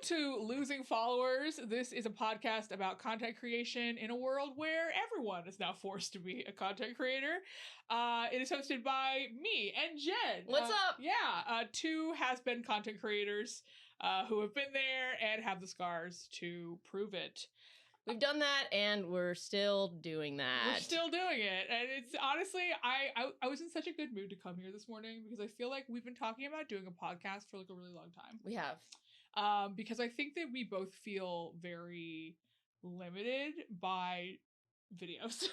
to Losing Followers. This is a podcast about content creation in a world where everyone is now forced to be a content creator. It is hosted by me and Jen. What's up? Yeah, two has-been content creators who have been there and have the scars to prove it. We've done that, and we're still doing that. We're still doing it. And it's honestly, I was in such a good mood to come here this morning because I feel like we've been talking about doing a podcast for like a really long time. We have. Because I think that we both feel very limited by videos.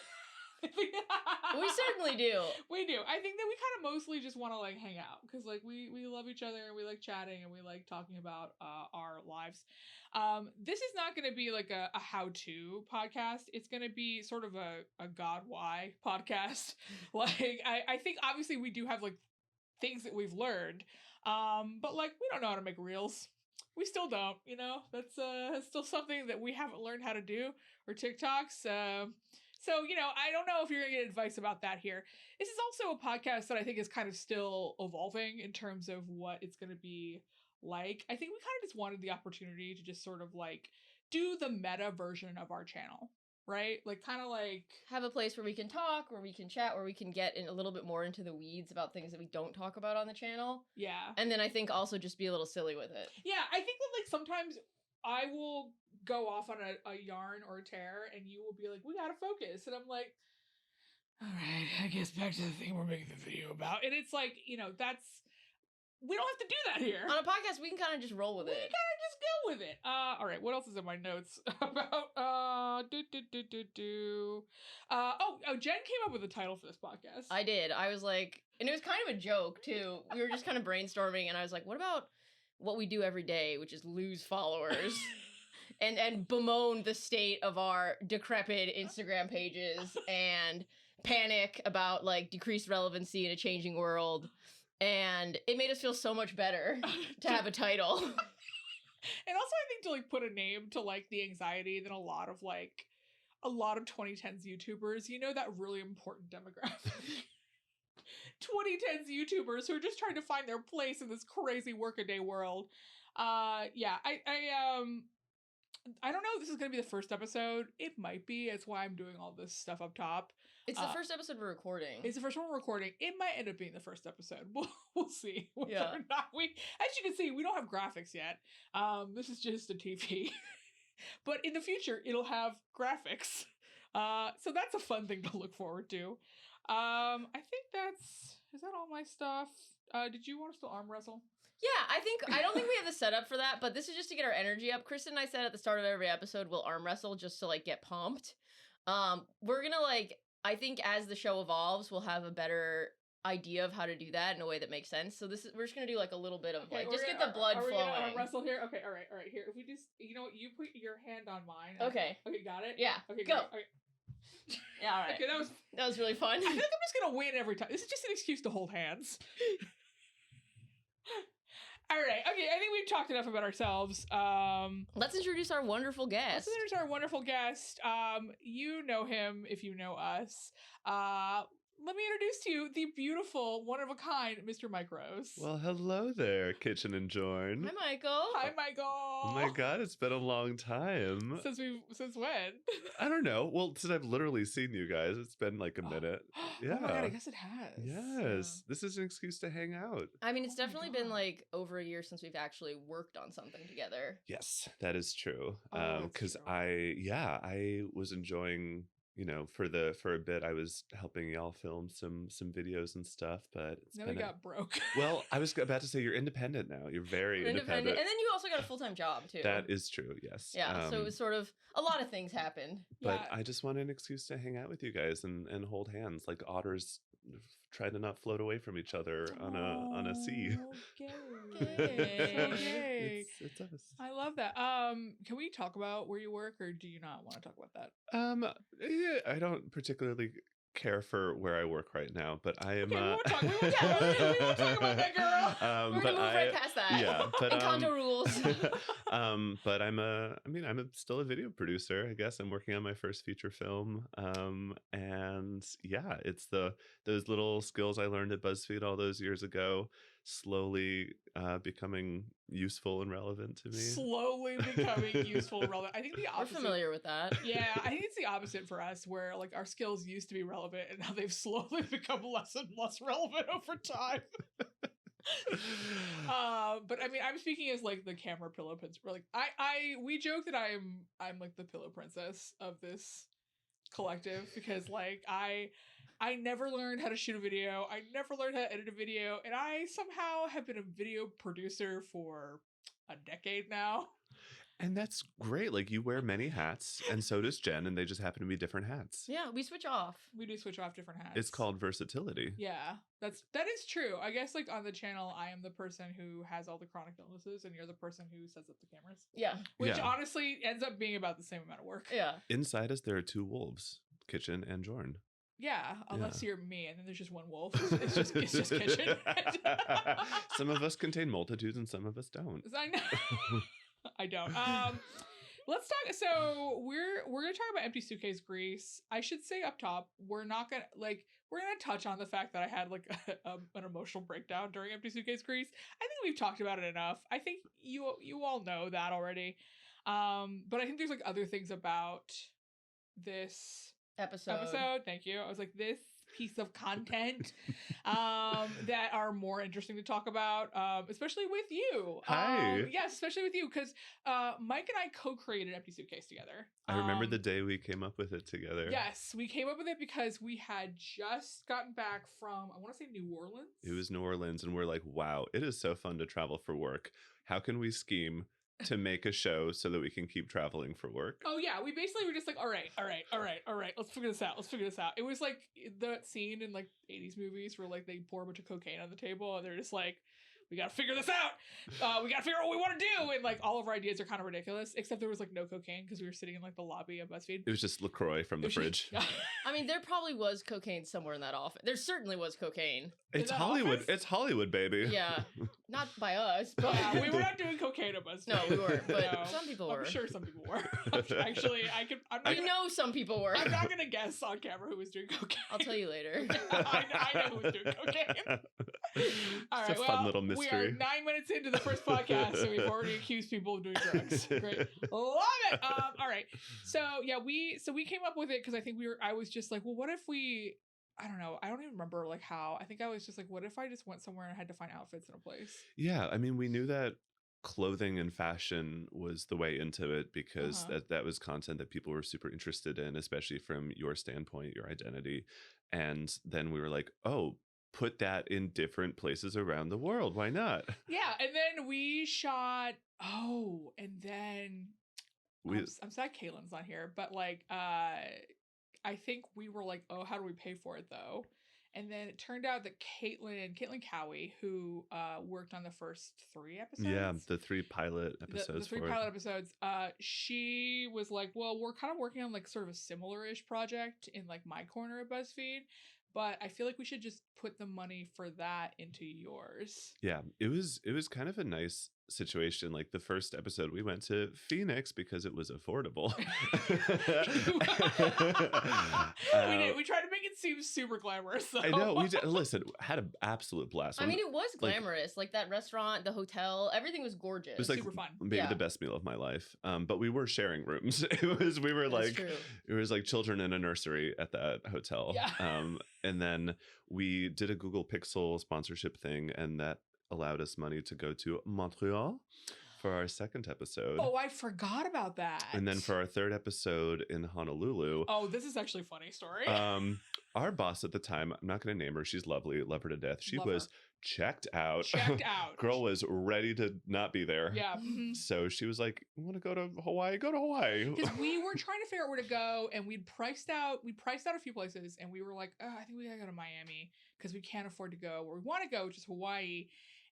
We certainly do. We do. I think that we kind of mostly just want to like hang out because like we love each other and we like chatting and we like talking about our lives. This is not going to be like a how-to podcast. It's going to be sort of a God why podcast. Like I think obviously we do have like things that we've learned, but like we don't know how to make reels. We still don't, you know. That's still something that we haven't learned how to do, or TikToks. So, you know, I don't know if you're going to get advice about that here. This is also a podcast that I think is kind of still evolving in terms of what it's going to be like. I think we kind of just wanted the opportunity to just sort of like do the meta version of our channel, right? Like kind of like have a place where we can talk, where we can chat, where we can get in a little bit more into the weeds about things that we don't talk about on the channel. Yeah. And then I think also just be a little silly with it. Yeah, I think that like sometimes I will go off on a yarn or a tear and you will be like, we gotta focus. And I'm like, all right, I guess back to the thing we're making the video about. And it's like, you know, we don't have to do that here. On a podcast, we can kind of just roll with it. We kind of just go with it. All right, what else is in my notes about, Jen came up with a title for this podcast. I did. I was like, and it was kind of a joke too. We were just kind of brainstorming and I was like, what about what we do every day, which is lose followers and bemoan the state of our decrepit Instagram pages and panic about like decreased relevancy in a changing world. And it made us feel so much better to have a title. And also I think to like put a name to like the anxiety that a lot of 2010s YouTubers, you know, that really important demographic. 2010s YouTubers who are just trying to find their place in this crazy workaday world. Yeah, I don't know if this is going to be the first episode. It might be. It's why I'm doing all this stuff up top. It's the first episode we're recording. It's the first one we're recording. It might end up being the first episode. We'll see whether Yeah. or not as you can see, we don't have graphics yet. This is just a TV. But in the future, it'll have graphics. So that's a fun thing to look forward to. I think is that all my stuff? Did you want us to arm wrestle? Yeah, I don't think we have the setup for that, but this is just to get our energy up. Kristen and I said at the start of every episode we'll arm wrestle just to like get pumped. We're gonna like, I think as the show evolves, we'll have a better idea of how to do that in a way that makes sense. So we're just gonna do like a little bit of like just get the blood flowing. Are we gonna arm wrestle here? Okay, all right. Here, if we just, you know what, you put your hand on mine. Okay. Okay, got it? Yeah. Okay, go. Okay. Yeah, all right. Okay, that was really fun. I feel like I'm just gonna win every time. This is just an excuse to hold hands. All right. Okay. I think we've talked enough about ourselves. Let's introduce our wonderful guest. You know him if you know us. Let me introduce to you the beautiful, one-of-a-kind Mr. Mike Rose. Well, hello there, Kitchen and Join. Hi, Michael. Hi, Michael. Oh my God, it's been a long time. Since when? I don't know. Well, since I've literally seen you guys, it's been like a minute. Yeah. Oh my God, I guess it has. Yes. Yeah. This is an excuse to hang out. I mean, it's definitely been like over a year since we've actually worked on something together. Yes, that is true. Oh, Because true. I was enjoying, you know, for a bit I was helping y'all film some videos and stuff, but Then we got broke. Well, I was about to say you're independent now. You're very independent. And then you also got a full-time job too. That is true, yes. Yeah, so it was sort of a lot of things happened. But Yeah. I just want an excuse to hang out with you guys and hold hands like otters try to not float away from each other on a sea. Okay. It's us. I love that. Can we talk about where you work, or do you not want to talk about that? Yeah, I don't particularly care for where I work right now, but I am. Okay, we won't talk about that, girl. We're gonna move right past that. Yeah, but Encanto rules. but I'm still a video producer. I guess I'm working on my first feature film. And yeah, it's those little skills I learned at BuzzFeed all those years ago slowly becoming useful and relevant to me. Slowly becoming useful and relevant. I think the We're opposite. familiar with that. Yeah, I think it's the opposite for us, where like our skills used to be relevant and now they've slowly become less and less relevant over time. But I mean, I'm speaking as like the camera pillow princess. Like we joke that I'm like the pillow princess of this collective, because like I never learned how to shoot a video. I never learned how to edit a video, and I somehow have been a video producer for a decade now. And that's great. Like you wear many hats, and so does Jen, and they just happen to be different hats. Yeah, we switch off. We do switch off different hats. It's called versatility. Yeah, that is true. I guess like on the channel, I am the person who has all the chronic illnesses, and you're the person who sets up the cameras. Yeah. Which Yeah. honestly ends up being about the same amount of work. Yeah. Inside us, there are two wolves, Kitchen and Jorn. Yeah, unless you're me, and then there's just one wolf. It's just Kitchen. Some of us contain multitudes, and some of us don't. I know. I don't. Let's talk. So we're gonna talk about Empty Suitcase Grease. I should say up top, we're gonna touch on the fact that I had like an emotional breakdown during Empty Suitcase Grease. I think we've talked about it enough. I think you all know that already. But I think there's like other things about this episode. Thank you. I was like, this piece of content that are more interesting to talk about, especially with you. Hi. Yes, especially with you, because Mike and I co-created Empty Suitcase together. I remember the day we came up with it together. Yes, we came up with it because we had just gotten back from, I want to say New Orleans. It was New Orleans, and we're like, wow, it is so fun to travel for work. How can we scheme to make a show so that we can keep traveling for work? Oh yeah, we basically were just like, all right, let's figure this out. It was like that scene in like 80s movies where like they pour a bunch of cocaine on the table and they're just like, we gotta figure this out. We gotta figure out what we want to do, and like all of our ideas are kind of ridiculous, except there was like no cocaine because we were sitting in like the lobby of BuzzFeed. It was just LaCroix from the fridge. I mean, there probably was cocaine somewhere in that office. There certainly was cocaine. It's Hollywood. office? It's Hollywood, baby. Yeah. Not by us, but We were not doing cocaine at BuzzFeed. no, we weren't. But No. some people were. I'm sure some people were. Actually, We know some people were. I'm not gonna guess on camera who was doing cocaine. I'll tell you later. I know who was doing cocaine. All right, It's a fun little we are mystery. 9 minutes into the first podcast, so we've already accused people of doing drugs. Great, love it. All right, so yeah, we came up with it because I think I was just like, well, what if we? I don't know. I don't even remember like how. I think I was just like, what if I just went somewhere and I had to find outfits in a place? Yeah, I mean, we knew that clothing and fashion was the way into it because that was content that people were super interested in, especially from your standpoint, your identity. And then we were like, oh, put that in different places around the world. Why not? Yeah, and then we shot. Oh, and then I'm sad Caitlin's not here, but like, I think we were like, oh, how do we pay for it though? And then it turned out that Caitlin Cowie, who worked on the first 3 episodes. Yeah, the 3 pilot episodes. The 3 pilot episodes. She was like, well, we're kind of working on like sort of a similar-ish project in like my corner of BuzzFeed, but I feel like we should just put the money for that into yours. Yeah, it was kind of a nice situation. Like the first episode, we went to Phoenix because it was affordable. We did. We tried to make it seem super glamorous. Though. I know. We did. Listen, had an absolute blast. I mean, it was glamorous. Like that restaurant, the hotel, everything was gorgeous. It was like super fun. Maybe the best meal of my life. But we were sharing rooms. We were like, it was like children in a nursery at that hotel. Yeah. And then we did a Google Pixel sponsorship thing, and that allowed us money to go to Montreal for our 2nd episode. Oh, I forgot about that. And then for our 3rd episode in Honolulu. Oh, this is actually a funny story. Our boss at the time, I'm not going to name her. She's lovely. Love her to death. She was checked out. Girl was ready to not be there. Yeah. So she was like, you want to go to Hawaii? Go to Hawaii. Because we were trying to figure out where to go, and we priced out a few places, and we were like, oh, I think we gotta go to Miami because we can't afford to go where we want to go, which is Hawaii.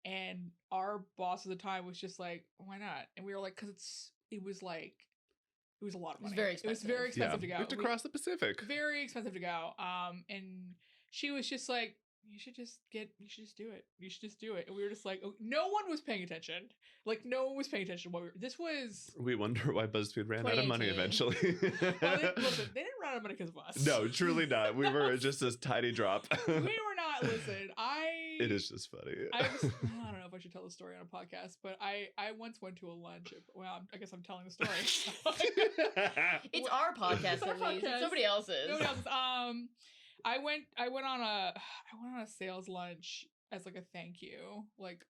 And our boss at the time was just like, why not? And we were like, because it was a lot of money. It was very expensive. It was very expensive to go. We have to cross the Pacific. Very expensive to go. And she was just like, you should just do it. You should just do it. And we were just like, oh, no one was paying attention. Like, no one was paying attention. We wonder why BuzzFeed ran out of money eventually. Well, listen, they didn't run out of money because of us. No, truly not. We were just this tiny drop. We were not. Listen, I It is just funny. I don't know if I should tell the story on a podcast, but I once went to a lunch. Well, I guess I'm telling the story. It's our podcast, It's our at least. podcast. It's somebody else's. Nobody else's. I went on a sales lunch as like a thank you, like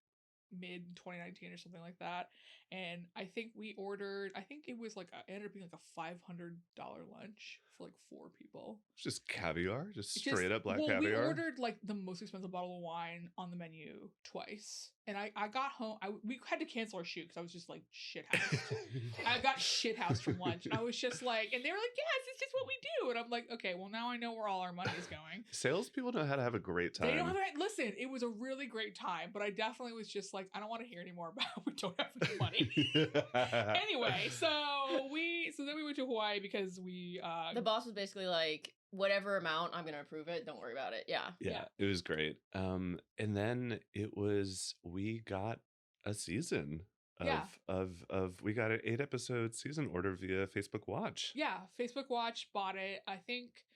mid 2019 or something like that. And I think we ordered, I think it was like it ended up being like a $500 lunch for like 4 people. Just caviar, just straight up black caviar. We ordered like the most expensive bottle of wine on the menu twice, and I got home. We had to cancel our shoot because I was just like shithoused. I got shithoused from lunch, and I was just like, and they were like, "Yes, it's just what we do," and I'm like, "Okay, well now I know where all our money is going." Salespeople know how to have a great time. They don't have listen. It was a really great time, but I definitely was just like, I don't want to hear any more about we don't have any money. Anyway, so then we went to Hawaii because we the boss was basically like, whatever amount, I'm gonna approve it. Don't worry about it. Yeah, it was great. And then we got a season of we got an 8-episode season order via Facebook Watch. Yeah, Facebook Watch bought it. I think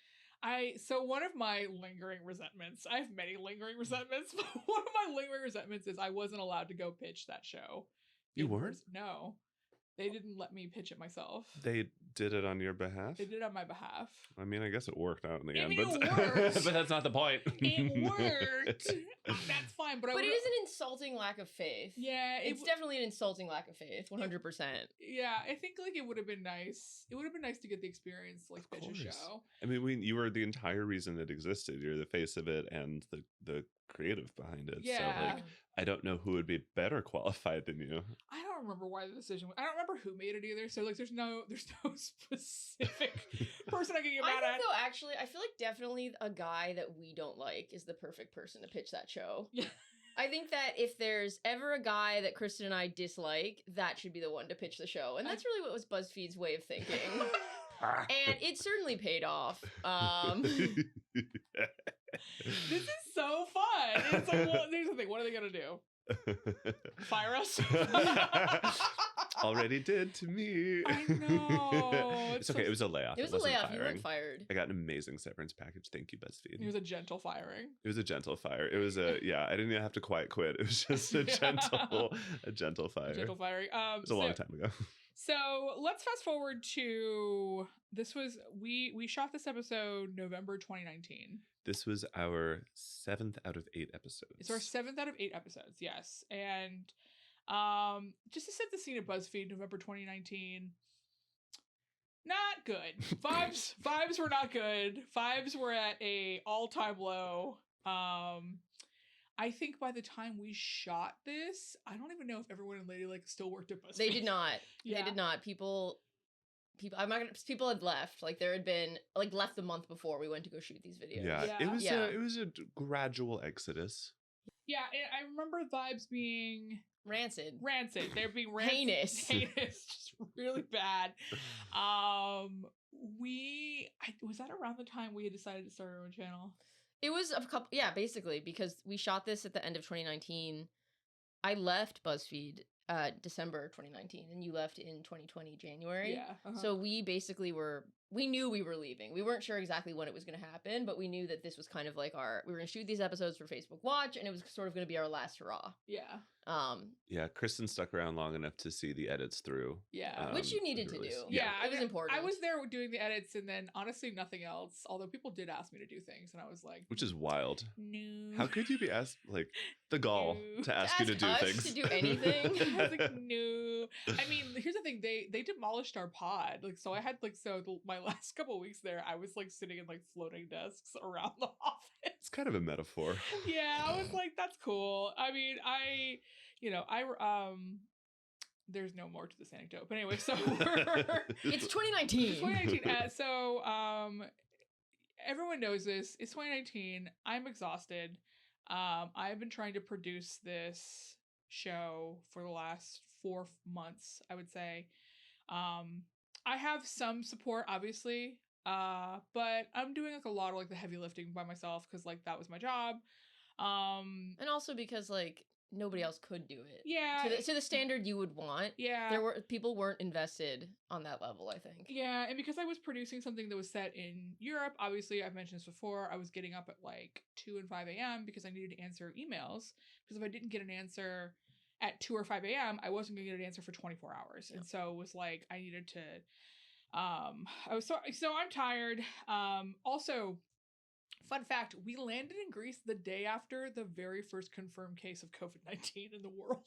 so one of my lingering resentments, I have many lingering resentments, but one of my lingering resentments is I wasn't allowed to go pitch that show. You weren't? No. They didn't let me pitch it myself. They did it on your behalf? They did it on my behalf. I mean, I guess it worked out in the end. It But, worked. but that's not the point. It worked. That's fine. But it is an insulting lack of faith. Yeah. It's definitely an insulting lack of faith. 100%. Yeah. I think like it would have been nice. It would have been nice to get the experience to like pitch a show. I mean, you were the entire reason it existed. You're the face of it and the creative behind it. Yeah. So like, I don't know who would be better qualified than you. I don't remember why the decision. I don't remember who made it either. So like, there's no specific person I can get mad at. Though, actually, I feel like definitely a guy that we don't like is the perfect person to pitch that show. Yeah. I think that if there's ever a guy that Kristen and I dislike, that should be the one to pitch the show. And that's really what was BuzzFeed's way of thinking. And it certainly paid off. This is so fun. It's like, well, here's the thing. What are they gonna do? Fire us? Already did to me. I know. It's okay. It was a layoff. It was a layoff. You weren't fired. I got an amazing severance package. Thank you, BuzzFeed. It was a gentle firing. It was a gentle fire. It was I didn't even have to quite quit. It was just a gentle fire. Gentle firing. It was a long time ago. So let's fast forward to we shot this episode November 2019. This was our 7th out of 8 episodes. It's our 7th out of 8 episodes, yes. And just to set the scene at BuzzFeed, November 2019, not good. Vibes were not good. Vibes were at a all-time low. I think by the time we shot this, I don't even know if everyone in Ladylike still worked at BuzzFeed. They did not. Yeah. They did not. People had left. Like there had been left the month before we went to go shoot these videos. Yeah. It was a gradual exodus. Yeah, I remember vibes being rancid. They're being rancid. Heinous, just really bad. Was that around the time we had decided to start our own channel? It was a couple, basically, because we shot this at the end of 2019. I left BuzzFeed December 2019, and you left in 2020 January. Yeah. Uh-huh. So we basically we knew we were leaving. We weren't sure exactly when it was going to happen, but we knew that this was kind of like we were going to shoot these episodes for Facebook Watch, and it was sort of going to be our last hurrah. Yeah. Kristen stuck around long enough to see the edits through. Yeah. Which you needed to do. Yeah. It was important. I was there doing the edits, and then honestly nothing else, although people did ask me to do things, and I was like, which is wild. No. How could you be asked, like, the gall to ask you to do things? To do anything? I was like, no. I mean, here's the thing. They demolished our pod. Like, so I had my last couple of weeks there, I was like sitting in like floating desks around the office. It's kind of a metaphor. Yeah, I was like, that's cool. I mean, there's no more to this anecdote. But anyway, so it's 2019. It's 2019. So everyone knows this. It's 2019. I'm exhausted. I've been trying to produce this show for the last 4 months, I would say. I have some support, obviously, but I'm doing like a lot of like the heavy lifting by myself because like that was my job. And also because like nobody else could do it. Yeah. To the standard you would want. Yeah. People weren't invested on that level, I think. Yeah, and because I was producing something that was set in Europe, obviously I've mentioned this before, I was getting up at like 2 and 5 a.m. because I needed to answer emails. Because if I didn't get an answer at 2 or 5 a.m., I wasn't gonna get an answer for 24 hours. And so it was like I needed to I was so I'm tired. Also, fun fact, we landed in Greece the day after the very first confirmed case of COVID-19 in the world.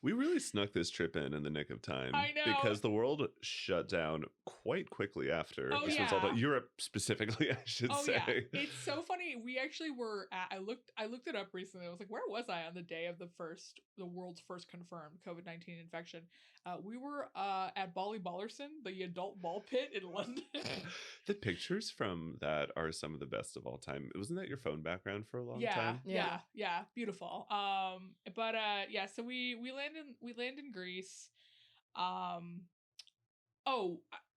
We really snuck this trip in the nick of time. I know. Because the world shut down quite quickly after. Oh, this was all Europe specifically, I should say. Yeah. It's so funny. We actually were at, I looked it up recently. I was like, where was I on the day of the world's first confirmed COVID-19 infection? We were at Bolly Ballerson, the adult ball pit in London. The pictures from that are some of the best of all time. Wasn't that your phone background for a long time? Yeah, beautiful. So we land in Greece.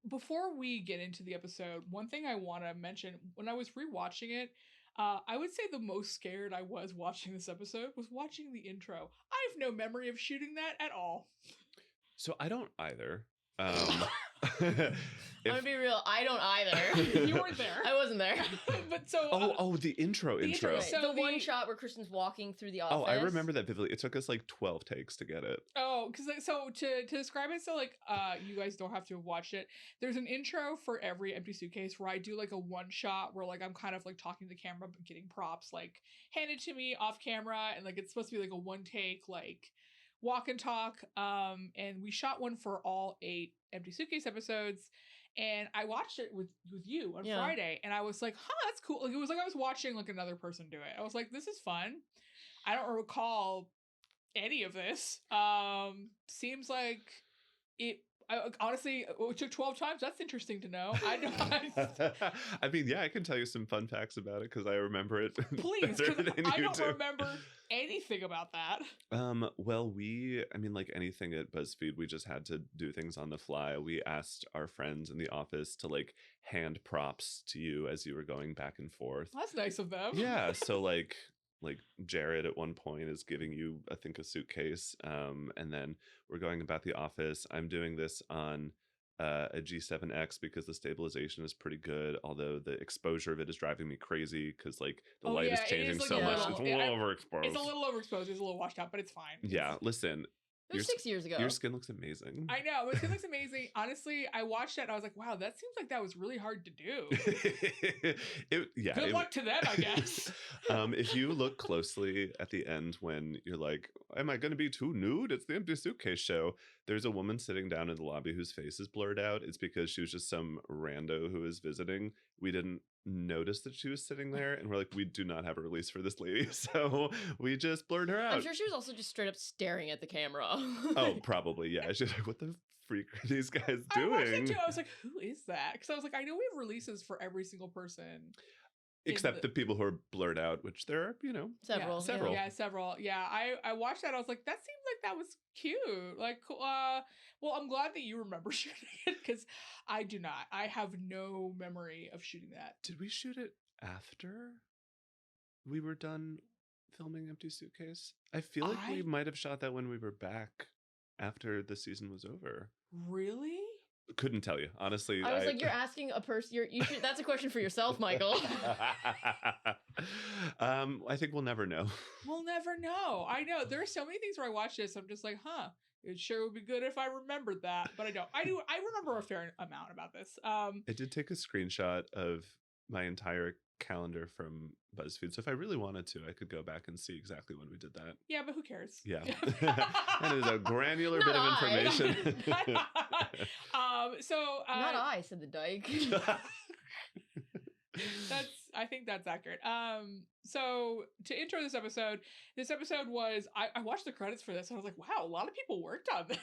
Before we get into the episode, one thing I want to mention, when I was rewatching it, I would say the most scared I was watching this episode was watching the intro. I have no memory of shooting that at all. So I don't either. I'm gonna be real, I don't either. You weren't there. I wasn't there. But so the intro. Right. So the one shot where Kristen's walking through the office. Oh, I remember that vividly. It took us like 12 takes to get it. Oh, because to describe it, so like you guys don't have to watch it. There's an intro for every Empty Suitcase where I do like a one shot where like I'm kind of like talking to the camera but getting props like handed to me off camera, and like it's supposed to be like a one take like walk and talk. And we shot one for all 8 Empty Suitcase episodes. And I watched it with you on Friday, and I was like, that's cool. Like, it was like I was watching like another person do it. I was like, this is fun. I don't recall any of this. Seems like honestly, it took 12 times. That's interesting to know. I mean, yeah, I can tell you some fun facts about it because I remember it. Please, because I don't remember anything about that. Well, like anything at BuzzFeed, we just had to do things on the fly. We asked our friends in the office to like hand props to you as you were going back and forth. That's nice of them. Yeah, so like Jared at one point is giving you, I think, a suitcase, and then we're going about the office. I'm doing this on a G7X because the stabilization is pretty good, although the exposure of it is driving me crazy because like the light is changing like so much. It's a little overexposed. It's a little overexposed. It's a little washed out, but it's fine. Yeah, listen. It was 6 years ago. Your skin looks amazing. I know. My skin looks amazing. Honestly, I watched that and I was like, wow, that seems like that was really hard to do. Good luck to them, I guess. If you look closely at the end when you're like, am I going to be too nude? It's the Empty Suitcase show. There's a woman sitting down in the lobby whose face is blurred out. It's because she was just some rando who was visiting. We didn't notice that she was sitting there, and we're like, we do not have a release for this lady, so we just blurred her out. I'm sure she was also just straight up staring at the camera. Oh, probably, yeah. She's like, what the freak are these guys doing? I watched it too. I was like, who is that? Because I was like, I know we have releases for every single person. Except the people who are blurred out, which there are, several. Yeah, several. Yeah, I watched that. I was like, that seemed like that was cute. Like, well, I'm glad that you remember shooting it because I do not. I have no memory of shooting that. Did we shoot it after we were done filming Empty Suitcase? I feel like we might have shot that when we were back after the season was over. Really? Couldn't tell you, honestly. I was like, you're asking a person. That's a question for yourself, Michael. I think we'll never know. We'll never know. I know there are so many things where I watch this. I'm just like, it sure would be good if I remembered that, but I don't. I remember a fair amount about this. I did take a screenshot of my entire calendar from BuzzFeed, so if I really wanted to, I could go back and see exactly when we did that. Yeah, but who cares? Yeah. That is a granular bit of information. Not I, said the dyke. I think that's accurate. So to intro this episode was I watched the credits for this and I was like, wow, a lot of people worked on this.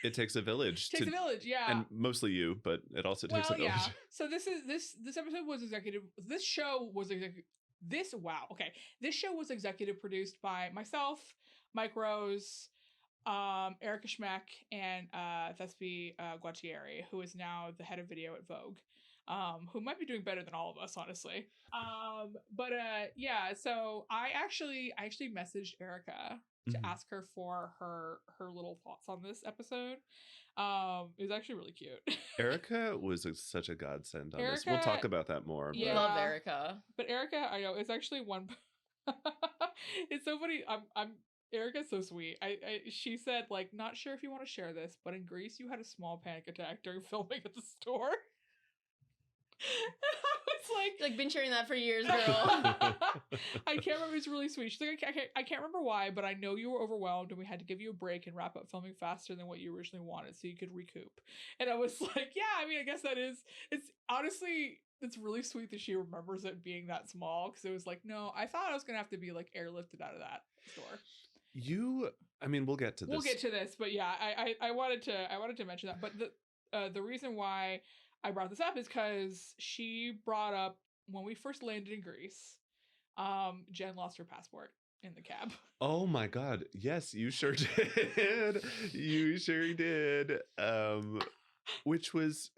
It takes a village. It takes a village, yeah. And mostly you, but it also takes a village. Yeah. So this episode was this show was executive produced by myself, Mike Rose, Erica Schmeck, and Thespi Guattieri, who is now the head of video at Vogue. who might be doing better than all of us, honestly. Yeah, so I actually messaged Erica to ask her for her little thoughts on this episode. It was actually really cute. Erica was such a godsend on this. We'll Erica- talk about that more. We Yeah. love Erica. But Erica, I know, it's actually one. It's so funny. Erica's so sweet. She said, like, not sure if you want to share this, but in Greece you had a small panic attack during filming at the store. I was like, been sharing that for years, girl. I can't remember. It was really sweet. She's like, I can't remember why, but I know you were overwhelmed and we had to give you a break and wrap up filming faster than what you originally wanted so you could recoup. And I was like, yeah, I mean, I guess it's honestly, it's really sweet that she remembers it being that small, because it was like, no, I thought I was going to have to be like airlifted out of that store. I mean, we'll get to this. We'll get to this, but yeah, I wanted to mention that. But the reason why I brought this up is because she brought up when we first landed in Greece, Jen lost her passport in the cab. Oh my God. Yes, you sure did. You sure did. Which was,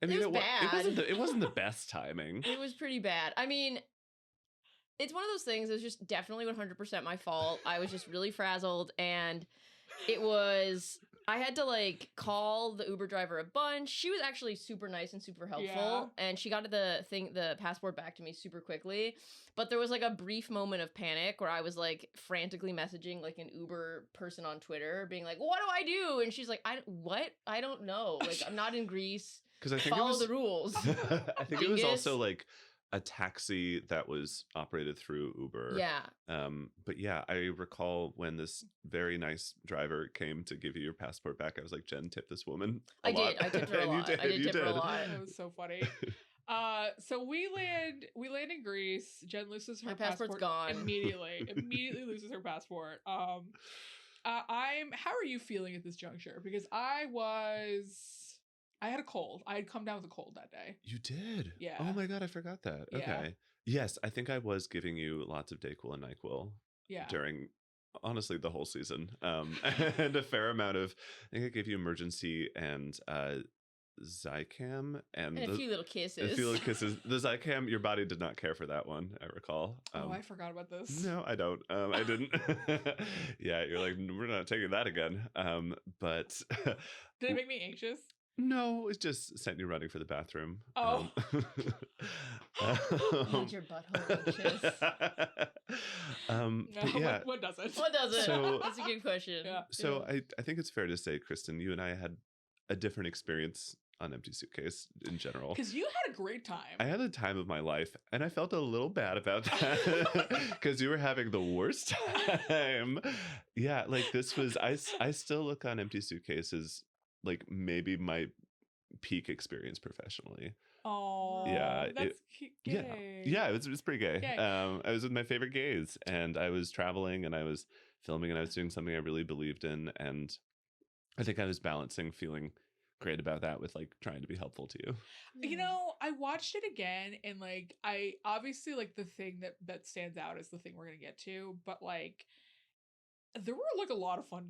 I mean, it wasn't the best timing. It was pretty bad. I mean, it's one of those things. It was just definitely 100% my fault. I was just really frazzled, and I had to like call the Uber driver a bunch. She was actually super nice and super helpful, and she got the passport back to me super quickly. But there was like a brief moment of panic where I was like frantically messaging like an Uber person on Twitter, being like, "What do I do?" And she's like, I don't know. Like, I'm not in Greece. Because I think follow the rules." I think it was also like a taxi that was operated through Uber. Yeah. But yeah, I recall when this very nice driver came to give you your passport back, I was like, Jen, tip this woman a lot. I tipped her a lot. I did tip her a lot. It was so funny. So we land in Greece. Jen loses her passport's gone immediately. Immediately loses her passport. How are you feeling at this juncture? Because I had a cold. I had come down with a cold that day. You did? Yeah. Oh my God, I forgot that. Yeah. Okay. Yes, I think I was giving you lots of Dayquil and NyQuil during, honestly, the whole season. And a fair amount of, I think I gave you Emergency and Zicam and a few little kisses. The Zicam, your body did not care for that one, I recall. I forgot about this. No, I don't. I didn't. Yeah, you're like, we're not taking that again. But did it make me anxious? No, it just sent you running for the bathroom. Oh. Made your butthole anxious. But yeah. What doesn't? What doesn't? So, that's a good question. Yeah. So I think it's fair to say, Kristen, you and I had a different experience on Empty Suitcase in general. Because you had a great time. I had the time of my life, and I felt a little bad about that because you were having the worst time. Yeah, like this was, I still look on Empty Suitcase as like maybe my peak experience professionally. Oh, yeah, that's gay. Yeah, it was pretty gay. Gay. I was with my favorite gays, and I was traveling, and I was filming, and I was doing something I really believed in, and I think I was balancing feeling great about that with like trying to be helpful to you. You know, I watched it again, and like I obviously like the thing that stands out is the thing we're gonna get to, but like there were a lot of fun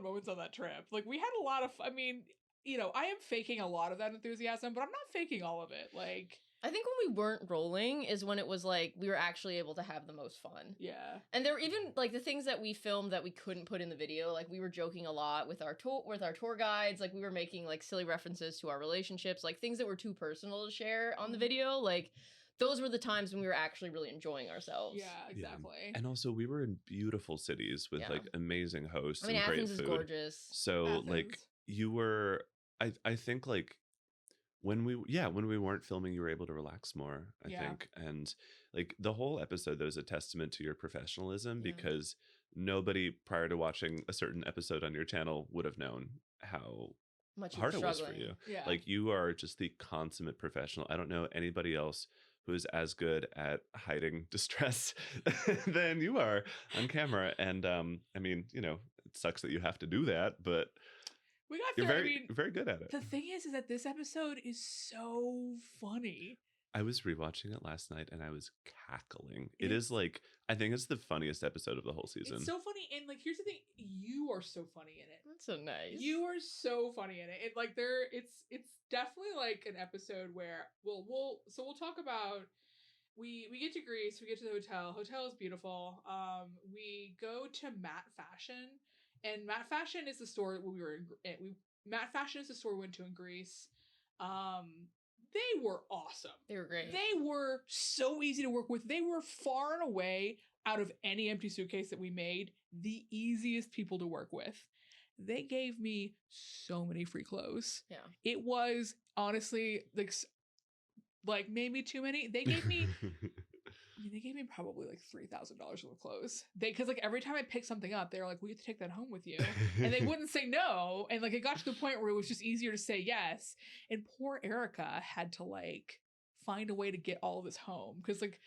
moments on that trip. Like we had a lot of, I mean, you know, I am faking a lot of that enthusiasm, but I'm not faking all of it. Like I think when we weren't rolling is when it was like we were actually able to have the most fun. Yeah. And there were even like the things that we filmed that we couldn't put in the video. Like we were joking a lot with our tour guides. Like we were making like silly references to our relationships, like things that were too personal to share on the video. Like those were the times when we were actually really enjoying ourselves. Yeah, exactly. Yeah. And also we were in beautiful cities with like amazing hosts and Athens great is food. gorgeous. So like you were, I think like when we weren't filming, you were able to relax more, I think. And like the whole episode, there was a testament to your professionalism because nobody prior to watching a certain episode on your channel would have known how much hard it was for you. Yeah. Like you are just the consummate professional. I don't know anybody else who is as good at hiding distress than you are on camera. And I mean, you know, it sucks that you have to do that, but we got you're very good at it. The thing is that this episode is so funny. I was rewatching it last night and I was cackling. It is like, I think it's the funniest episode of the whole season. It's so funny, and like, here's the thing: you are so funny in it. That's so nice. You are so funny in it. It's definitely like an episode where we'll talk about. We get to Greece. We get to the hotel. Hotel is beautiful. We go to Matt Fashion, and Matt Fashion is the store we were in. Matt Fashion is the store we went to in Greece. They were awesome. They were great. They were so easy to work with. They were far and away, out of any empty suitcase that we made, the easiest people to work with. They gave me so many free clothes. Yeah. It was honestly like maybe too many. They gave me probably like $3,000 worth of clothes. Because like every time I picked something up, they were like, "We have to take that home with you," and they wouldn't say no. And like it got to the point where it was just easier to say yes. And poor Erica had to like find a way to get all of this home because like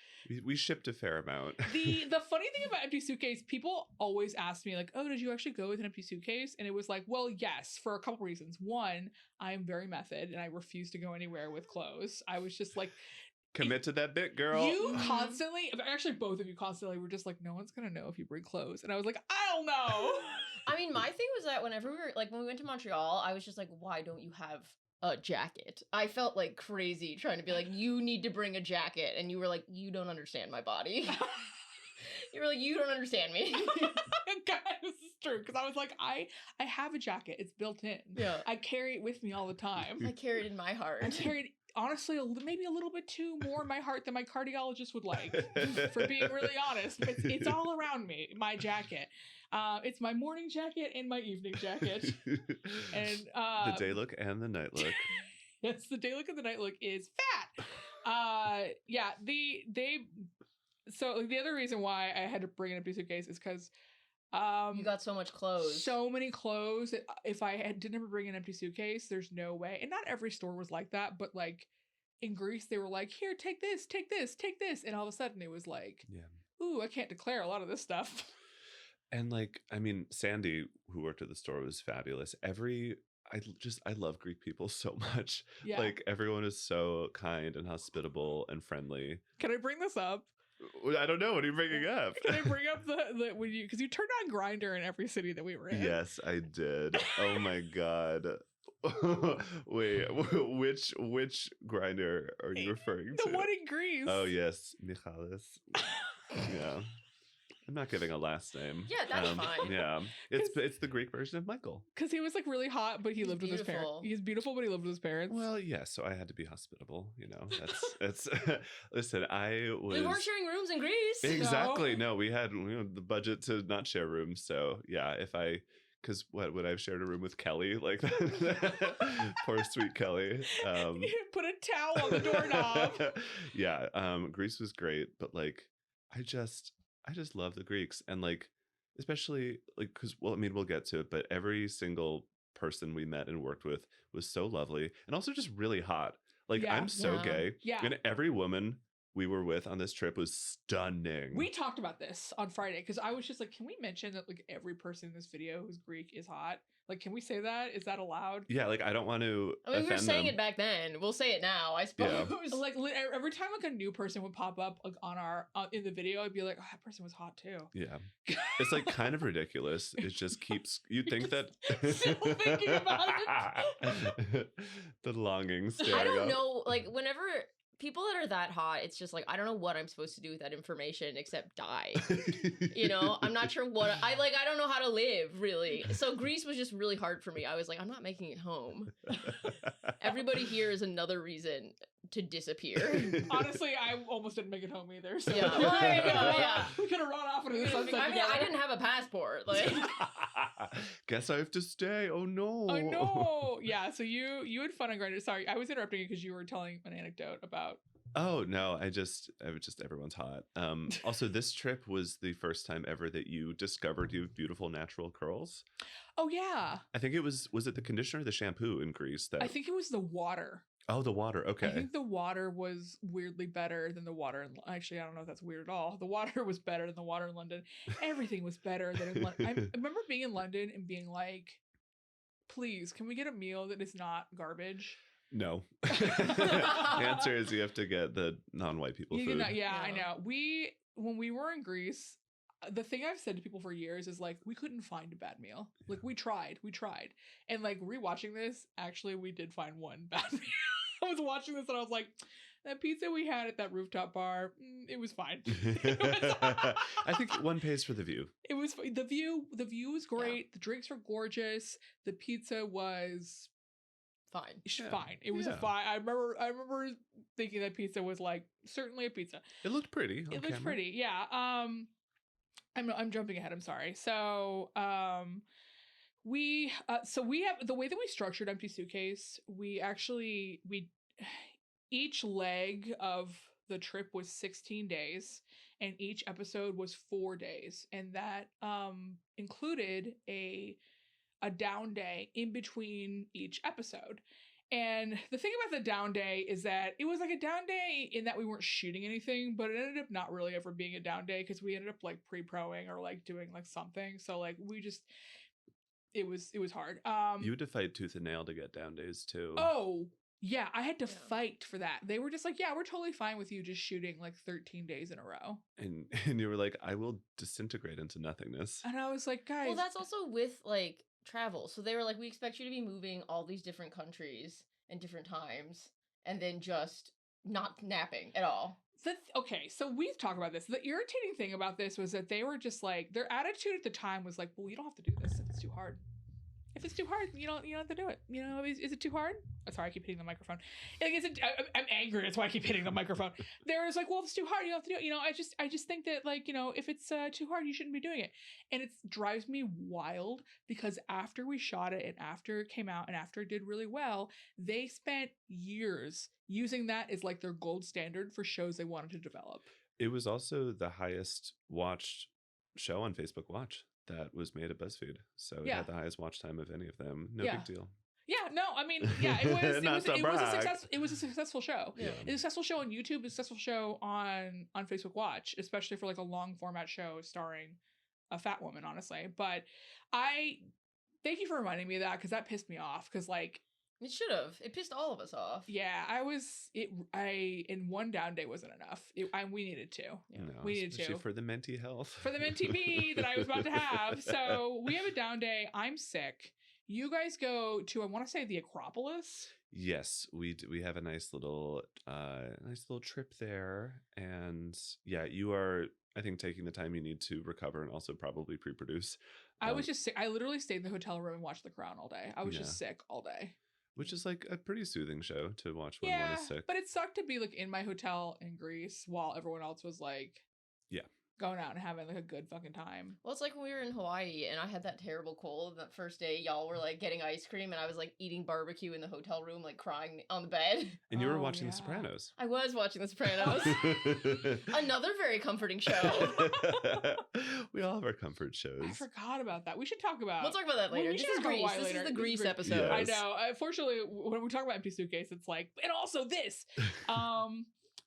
we shipped a fair amount. The funny thing about empty suitcase, people always ask me like, "Oh, did you actually go with an empty suitcase?" And it was like, well, yes, for a couple reasons. One, I am very method and I refuse to go anywhere with clothes. I was just like, commit to that bit, girl. You constantly, actually both of you constantly were just like, no one's gonna know if you bring clothes. And I was like, I don't know. I mean, my thing was that whenever we were like, when we went to Montreal, I was just like, why don't you have a jacket? I felt like crazy trying to be like, you need to bring a jacket. And you were like, you don't understand my body. You were like, you don't understand me. God, this is true. Because I was like, I have a jacket. It's built in. Yeah. I carry it with me all the time. I carry it in my heart. I carried, honestly, maybe a little bit too more in my heart than my cardiologist would like, for being really honest. But it's all around me, my jacket. It's my morning jacket and my evening jacket. And the day look and the night look. Yes, the day look and the night look is fat. Yeah, so the other reason why I had to bring an empty suitcase is because you got so much clothes. So many clothes. If I didn't bring an empty suitcase, there's no way. And not every store was like that, but like in Greece, they were like, here, take this, take this, take this. And all of a sudden it was like, ooh, I can't declare a lot of this stuff. And like, I mean, Sandy, who worked at the store, was fabulous. I love Greek people so much. Yeah. Like everyone is so kind and hospitable and friendly. Can I bring this up? I don't know. What are you bringing up? Can I bring up the when you, because you turned on Grindr in every city that we were in? Yes, I did. Oh my God. Wait, which Grindr are you referring to? The one in Greece. Oh yes, Michalis. Yeah. I'm not giving a last name. Yeah, that's fine. Yeah, it's the Greek version of Michael. Because he was like really hot, but he lived with his parents. He's beautiful, but he lived with his parents. Well, yeah, so I had to be hospitable. You know, that's listen. We weren't sharing rooms in Greece. Exactly. No, we had the budget to not share rooms. So yeah, because what would I have shared a room with Kelly like that? Poor sweet Kelly. Put a towel on the doorknob. Yeah, Greece was great, but like I just love the Greeks, and like especially like because I mean we'll get to it, but every single person we met and worked with was so lovely and also just really hot. Like I'm so gay. Yeah. And every woman we were with on this trip was stunning. We talked about this on Friday because I was just like, can we mention that like every person in this video who's Greek is hot? Like, can we say that? Is that allowed? Yeah, like I don't want to. I mean, we were saying it back then. We'll say it now, I suppose. Yeah. Like every time like a new person would pop up like on our in the video, I'd be like, oh, that person was hot too. Yeah, it's like kind of ridiculous. It just keeps you think that. Still thinking about it. The longing staring I don't up. know. Like whenever people that are that hot, it's just like I don't know what I'm supposed to do with that information except die. You know, I'm not sure what I don't know how to live really. So Greece was just really hard for me. I was like, I'm not making it home. Everybody here is another reason to disappear. Honestly, I almost didn't make it home either. So yeah, well, there you go, yeah. We could have run off into the sunset. I mean, I didn't have a passport. Like, guess I have to stay. Oh no! I know. Yeah. So you had fun on Grindr. Sorry, I was interrupting you because you were telling an anecdote about. Oh no! I was just everyone's hot. Also, this trip was the first time ever that you discovered you have beautiful natural curls. Oh yeah. I think it was it the conditioner or the shampoo in Greece that I think it was the water. Oh, the water. Okay. I think the water was weirdly better than the water in... Actually, I don't know if that's weird at all. The water was better than the water in London. Everything was better than in London. I remember being in London and being like, please, can we get a meal that is not garbage? No. The answer is you have to get the non-white people food. I know. When we were in Greece, the thing I've said to people for years is like, we couldn't find a bad meal. Like we tried. And like rewatching this, actually we did find one bad meal. I was watching this and I was like, that pizza we had at that rooftop bar, it was fine. I think one pays for the view. It was the view was great. Yeah. The drinks were gorgeous. The pizza was fine. Fine. It was a fine. I remember thinking that pizza was like certainly a pizza. It looked pretty. It looked pretty. Yeah. I'm jumping ahead. I'm sorry. So we have the way that we structured Empty Suitcase. We each leg of the trip was 16 days, and each episode was 4 days, and that included a down day in between each episode. And the thing about the down day is that it was like a down day in that we weren't shooting anything, but it ended up not really ever being a down day because we ended up like pre-proing or like doing like something. So like it was hard. You had to fight tooth and nail to get down days too. Oh yeah, I had to fight for that. They were just like, yeah, we're totally fine with you just shooting like 13 days in a row. And you were like, I will disintegrate into nothingness. And I was like, guys. Well, that's also with like travel. So they were like, we expect you to be moving all these different countries and different times and then just not napping at all. Okay, so we've talked about this. The irritating thing about this was that they were just like, their attitude at the time was like, well, you don't have to do this if it's too hard. If it's too hard, you don't have to do it. You know, is it too hard? Oh, sorry, I keep hitting the microphone. Like, I'm angry. That's why I keep hitting the microphone. There's like, well, if it's too hard, you don't have to do it. You know, I just think that like, you know, if it's too hard, you shouldn't be doing it. And it drives me wild because after we shot it and after it came out and after it did really well, they spent years using that as like their gold standard for shows they wanted to develop. It was also the highest watched show on Facebook Watch that was made at BuzzFeed. So it had the highest watch time of any of them. No big deal. Yeah, no, I mean, yeah, it was a successful show. Yeah. It was a successful show on YouTube, a successful show on Facebook Watch, especially for like a long format show starring a fat woman, honestly. But I thank you for reminding me of that because that pissed me off because like it should have. It pissed all of us off. Yeah, in one down day wasn't enough. We needed to. Yeah. No, we needed to. For the mentee health. For the mentee me that I was about to have. So we have a down day. I'm sick. You guys go to, I want to say the Acropolis. Yes, we have a nice little trip there. And yeah, you are, I think, taking the time you need to recover and also probably pre-produce. I was just sick. I literally stayed in the hotel room and watched The Crown all day. I was just sick all day. Which is like a pretty soothing show to watch when one is sick. But it sucked to be like in my hotel in Greece while everyone else was like going out and having like a good fucking time. Well, it's like when we were in Hawaii and I had that terrible cold that first day. Y'all were like getting ice cream and I was like eating barbecue in the hotel room, like crying on the bed. And you were watching The Sopranos. I was watching The Sopranos. Another very comforting show. We all have our comfort shows. I forgot about that. We should talk about. We'll talk about that later. This is Greece. This is the Greece episode. Yes. I know. Unfortunately, when we talk about Empty Suitcase, it's like, and also this.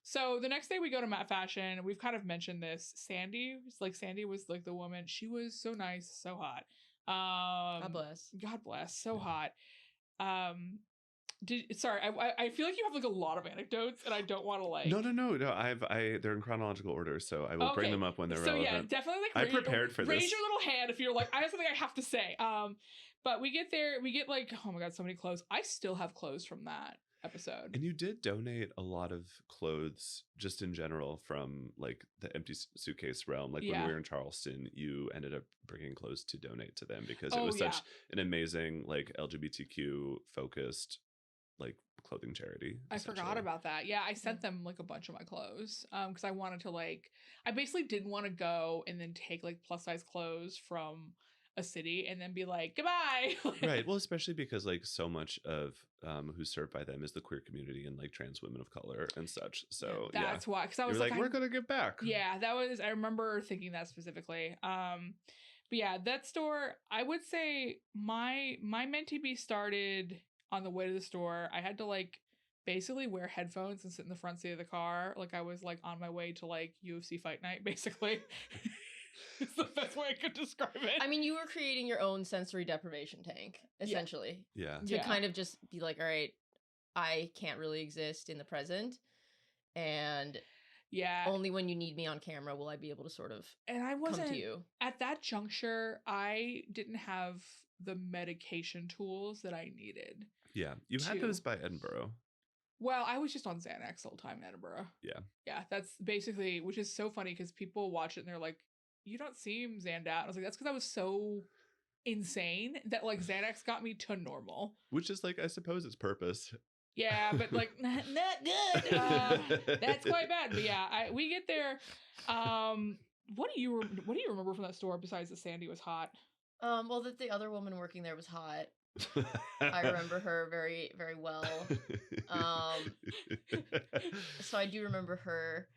So the next day we go to Matte Fashion. We've kind of mentioned this. Sandy was like the woman. She was so nice, so hot. God bless. So hot. I feel like you have like a lot of anecdotes and I don't want to like. No. They're in chronological order, so I will bring them up when they're relevant. So yeah, definitely like I prepared for this. Raise your little hand if you're like, I have something I have to say. But we get there, we get like, oh my God, so many clothes. I still have clothes from that episode. And you did donate a lot of clothes just in general from like the Empty Suitcase realm. Like when we were in Charleston, you ended up bringing clothes to donate to them because it was such an amazing like LGBTQ focused like clothing charity. I forgot about that. Yeah, I sent them like a bunch of my clothes because I wanted to like, I basically didn't want to go and then take like plus size clothes from a city and then be like, goodbye. Right. Well, especially because like so much of who's served by them is the queer community and like trans women of color and such. So that's why. Because I was like, we're gonna give back. Yeah, I remember thinking that specifically. But yeah, that store, I would say my mentee bee started on the way to the store. I had to like basically wear headphones and sit in the front seat of the car. Like I was like on my way to like UFC fight night, basically. It's the best way I could describe it. I mean, you were creating your own sensory deprivation tank, essentially. Yeah. To kind of just be like, all right, I can't really exist in the present, and Yeah. only when you need me on camera will I be able to sort of And I come wasn't to you. at that juncture. I didn't have the medication tools that I needed. Yeah. You had those by Edinburgh. Well, I was just on Xanax the whole time in Edinburgh. Yeah. Yeah, that's basically, which is so funny because people watch it and they're like, you don't seem Xanned out. I was like, that's because I was so insane that like Xanax got me to normal. Which is like, I suppose its purpose. Yeah, but like not good. That's quite bad. But yeah, we get there. What do you remember from that store besides that Sandy was hot? Well, that the other woman working there was hot. I remember her very, very well. So I do remember her.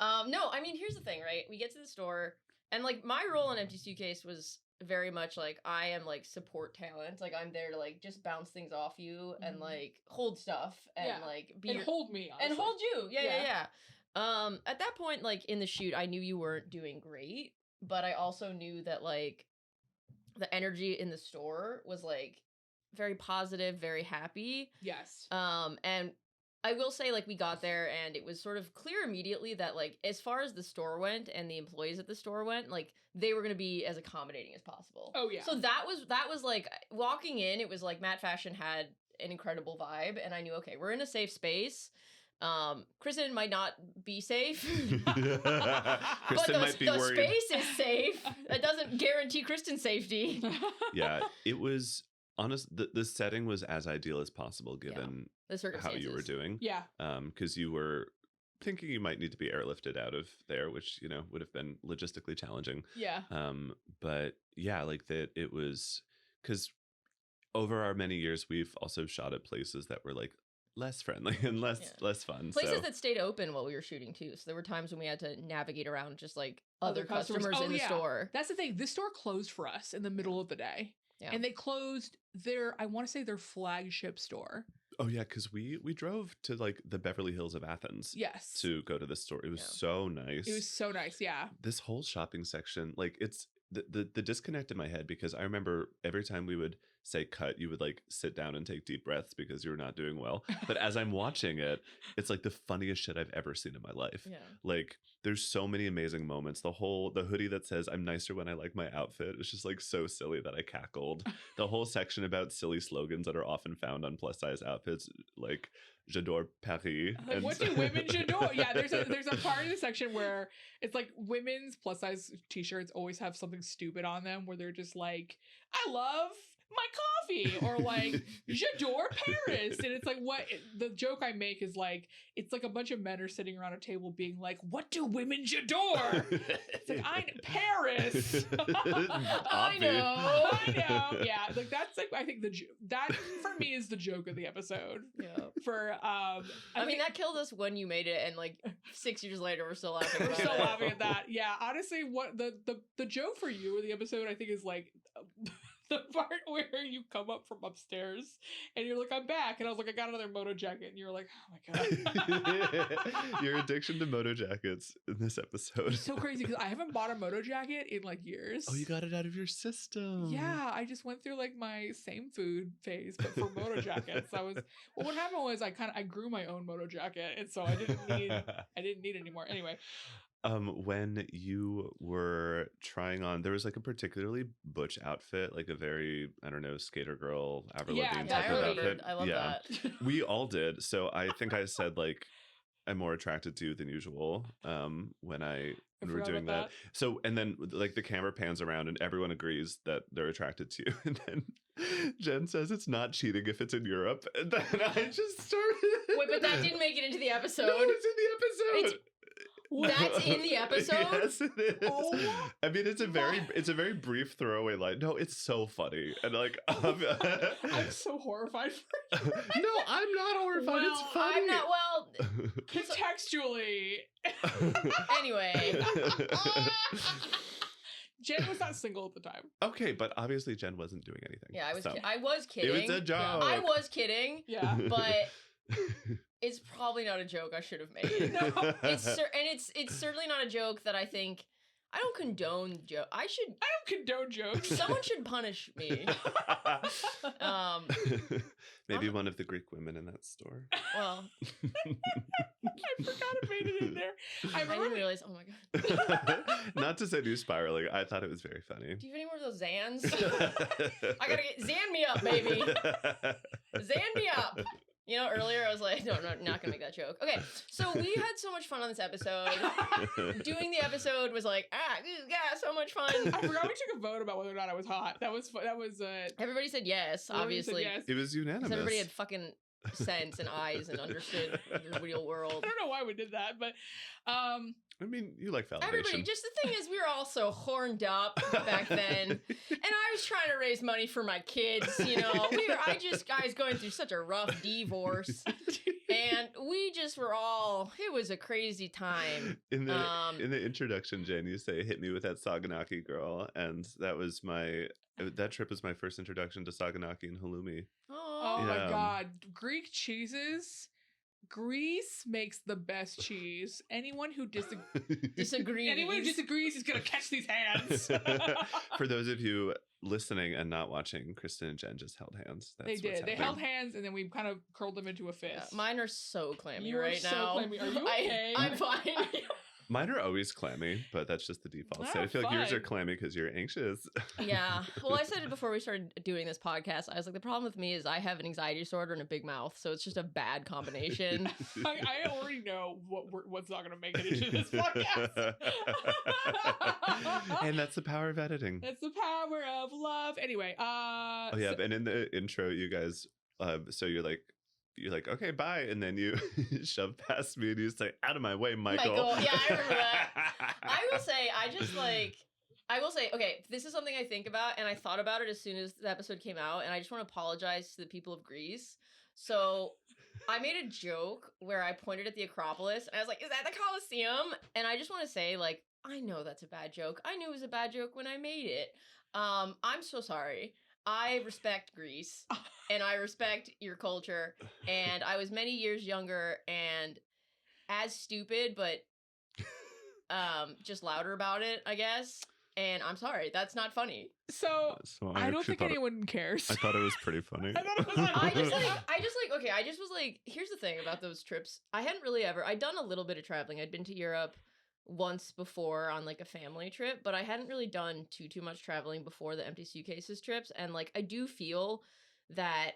No, I mean, here's the thing, right? We get to the store, and like my role in Empty Suitcase was very much like I am like support talent. Like I'm there to like just bounce things off you and like hold stuff and like be and hold me honestly. and hold you. Yeah. At that point, like in the shoot, I knew you weren't doing great, but I also knew that like the energy in the store was like very positive, very happy. Yes. And I will say, like, we got there and it was sort of clear immediately that, like, as far as the store went and the employees at the store went, like, they were going to be as accommodating as possible. Oh, yeah. So that was like, walking in, it was like Matt Fashion had an incredible vibe, and I knew, okay, we're in a safe space. Kristen might not be safe. Kristen but might be the worried. space is safe. That doesn't guarantee Kristen's safety. Yeah, it was... Honest, the setting was as ideal as possible given the circumstances. how you were doing. Yeah. Because you were thinking you might need to be airlifted out of there, which, you know, would have been logistically challenging. Yeah. But yeah, like that it was, because over our many years, we've also shot at places that were like less friendly and less fun. Places that stayed open while we were shooting too. So there were times when we had to navigate around just like other customers in the store. That's the thing. This store closed for us in the middle of the day. Yeah. And they closed I want to say their flagship store. Oh yeah, because we drove to like the Beverly Hills of Athens. Yes. To go to the store. It was so nice. It was so nice, yeah. This whole shopping section, like it's the disconnect in my head, because I remember every time we would say cut, you would like sit down and take deep breaths because you were not doing well. But as I'm watching it, it's like the funniest shit I've ever seen in my life. Yeah. Like there's so many amazing moments. The hoodie that says "I'm nicer when I like my outfit" is just like so silly that I cackled. The whole section about silly slogans that are often found on plus size outfits, like "J'adore Paris." Like, what do women j'adore? Yeah, there's a part in the section where it's like women's plus size t-shirts always have something stupid on them where they're just like, I love my coffee, or like j'adore Paris. And it's like, the joke I make is like, it's like a bunch of men are sitting around a table being like, what do women j'adore? It's like, Paris. I know. Yeah, like that's like, I think that for me is the joke of the episode. Yeah. For I mean, that killed us when you made it, and like 6 years later we're still laughing about we're still laughing at that. Yeah, honestly, what the joke for you or the episode I think is like the part where you come up from upstairs and you're like, I'm back. And I was like, I got another moto jacket. And you're like, oh my God. Your addiction to moto jackets in this episode. It's so crazy because I haven't bought a moto jacket in like years. Oh, you got it out of your system. Yeah, I just went through like my same food phase, but for moto jackets. What happened was I grew my own moto jacket. And so I didn't need it anymore. Anyway. When you were trying on, there was like a particularly butch outfit, like a very, I don't know, skater girl, Avril Lavigne type of outfit. I love that. We all did. So I think I said like, I'm more attracted to you than usual when we were doing that. So, and then like the camera pans around and everyone agrees that they're attracted to you. And then Jen says it's not cheating if it's in Europe. And then I just started. Wait, but that didn't make it into the episode. No, it's in the episode. That's in the episode? Yes, it is. Oh, I mean, it's a very brief throwaway line. No, it's so funny. And like I'm so horrified for you. No, I'm not horrified. It's funny. I'm not, contextually. Anyway. Jen was not single at the time. Okay, but obviously Jen wasn't doing anything. Yeah, I was kidding. It was a joke. I was kidding. Yeah. But it's probably not a joke I should have made. No. It's certainly not a joke that I think. I don't condone joke. I don't condone jokes. Someone should punish me. Maybe one of the Greek women in that store. Well, I forgot it made it in there. I I remember didn't realize. Oh my god. Not to send you spiraling. I thought it was very funny. Do you have any more of those Zans? I gotta get Zan me up, baby. Zan me up. You know, earlier I was like, no, not gonna make that joke. Okay, so we had so much fun on this episode. Doing the episode was like, yeah, so much fun. I forgot we took a vote about whether or not I was hot. That was Everybody said yes, everybody said obviously. yes. It was unanimous. 'Cause everybody had fucking sense and eyes and understood the real world. I don't know why we did that, but I mean, you like validation. Everybody, just the thing is, we were all so horned up back then, and I was trying to raise money for my kids. You know, guys going through such a rough divorce, and we just were all. It was a crazy time. In the introduction, Jen, you say, "Hit me with that Saganaki girl," and that trip was my first introduction to Saganaki and halloumi. oh Yeah. my god, Greek cheeses. Greece makes the best cheese. Anyone who disagrees is gonna catch these hands. For those of you listening and not watching, Kristen and Jen just held hands. They did. They held hands, and then we kind of curled them into a fist. Yeah, mine are so clammy You are right so now. clammy. Are you okay? I'm fine. Mine are always clammy, but that's just the default state. I feel like yours are clammy because you're anxious. Yeah. Well, I said it before we started doing this podcast. I was like, the problem with me is I have an anxiety disorder and a big mouth, so it's just a bad combination. I already know what's not going to make it into this podcast. And that's the power of editing. It's the power of love. Anyway, Oh yeah, and in the intro, you guys, so you're like, okay, bye, and then you shove past me and you say, out of my way, Michael. Yeah, I remember that. I will say, okay, this is something I think about, and I thought about it as soon as the episode came out, and I just want to apologize to the people of Greece. So I made a joke where I pointed at the Acropolis, and I was like, is that the Colosseum? And I just want to say, like, I know that's a bad joke. I knew it was a bad joke when I made it. I'm so sorry. I respect Greece, and I respect your culture, and I was many years younger and as stupid, but just louder about it, I guess. And I'm sorry, that's not funny. So I don't think anyone cares. I thought it was pretty funny. I just was like, here's the thing about those trips. I'd done a little bit of traveling. I'd been to Europe once before on like a family trip, but I hadn't really done too much traveling before the Empty Suitcases trips. And like, I do feel that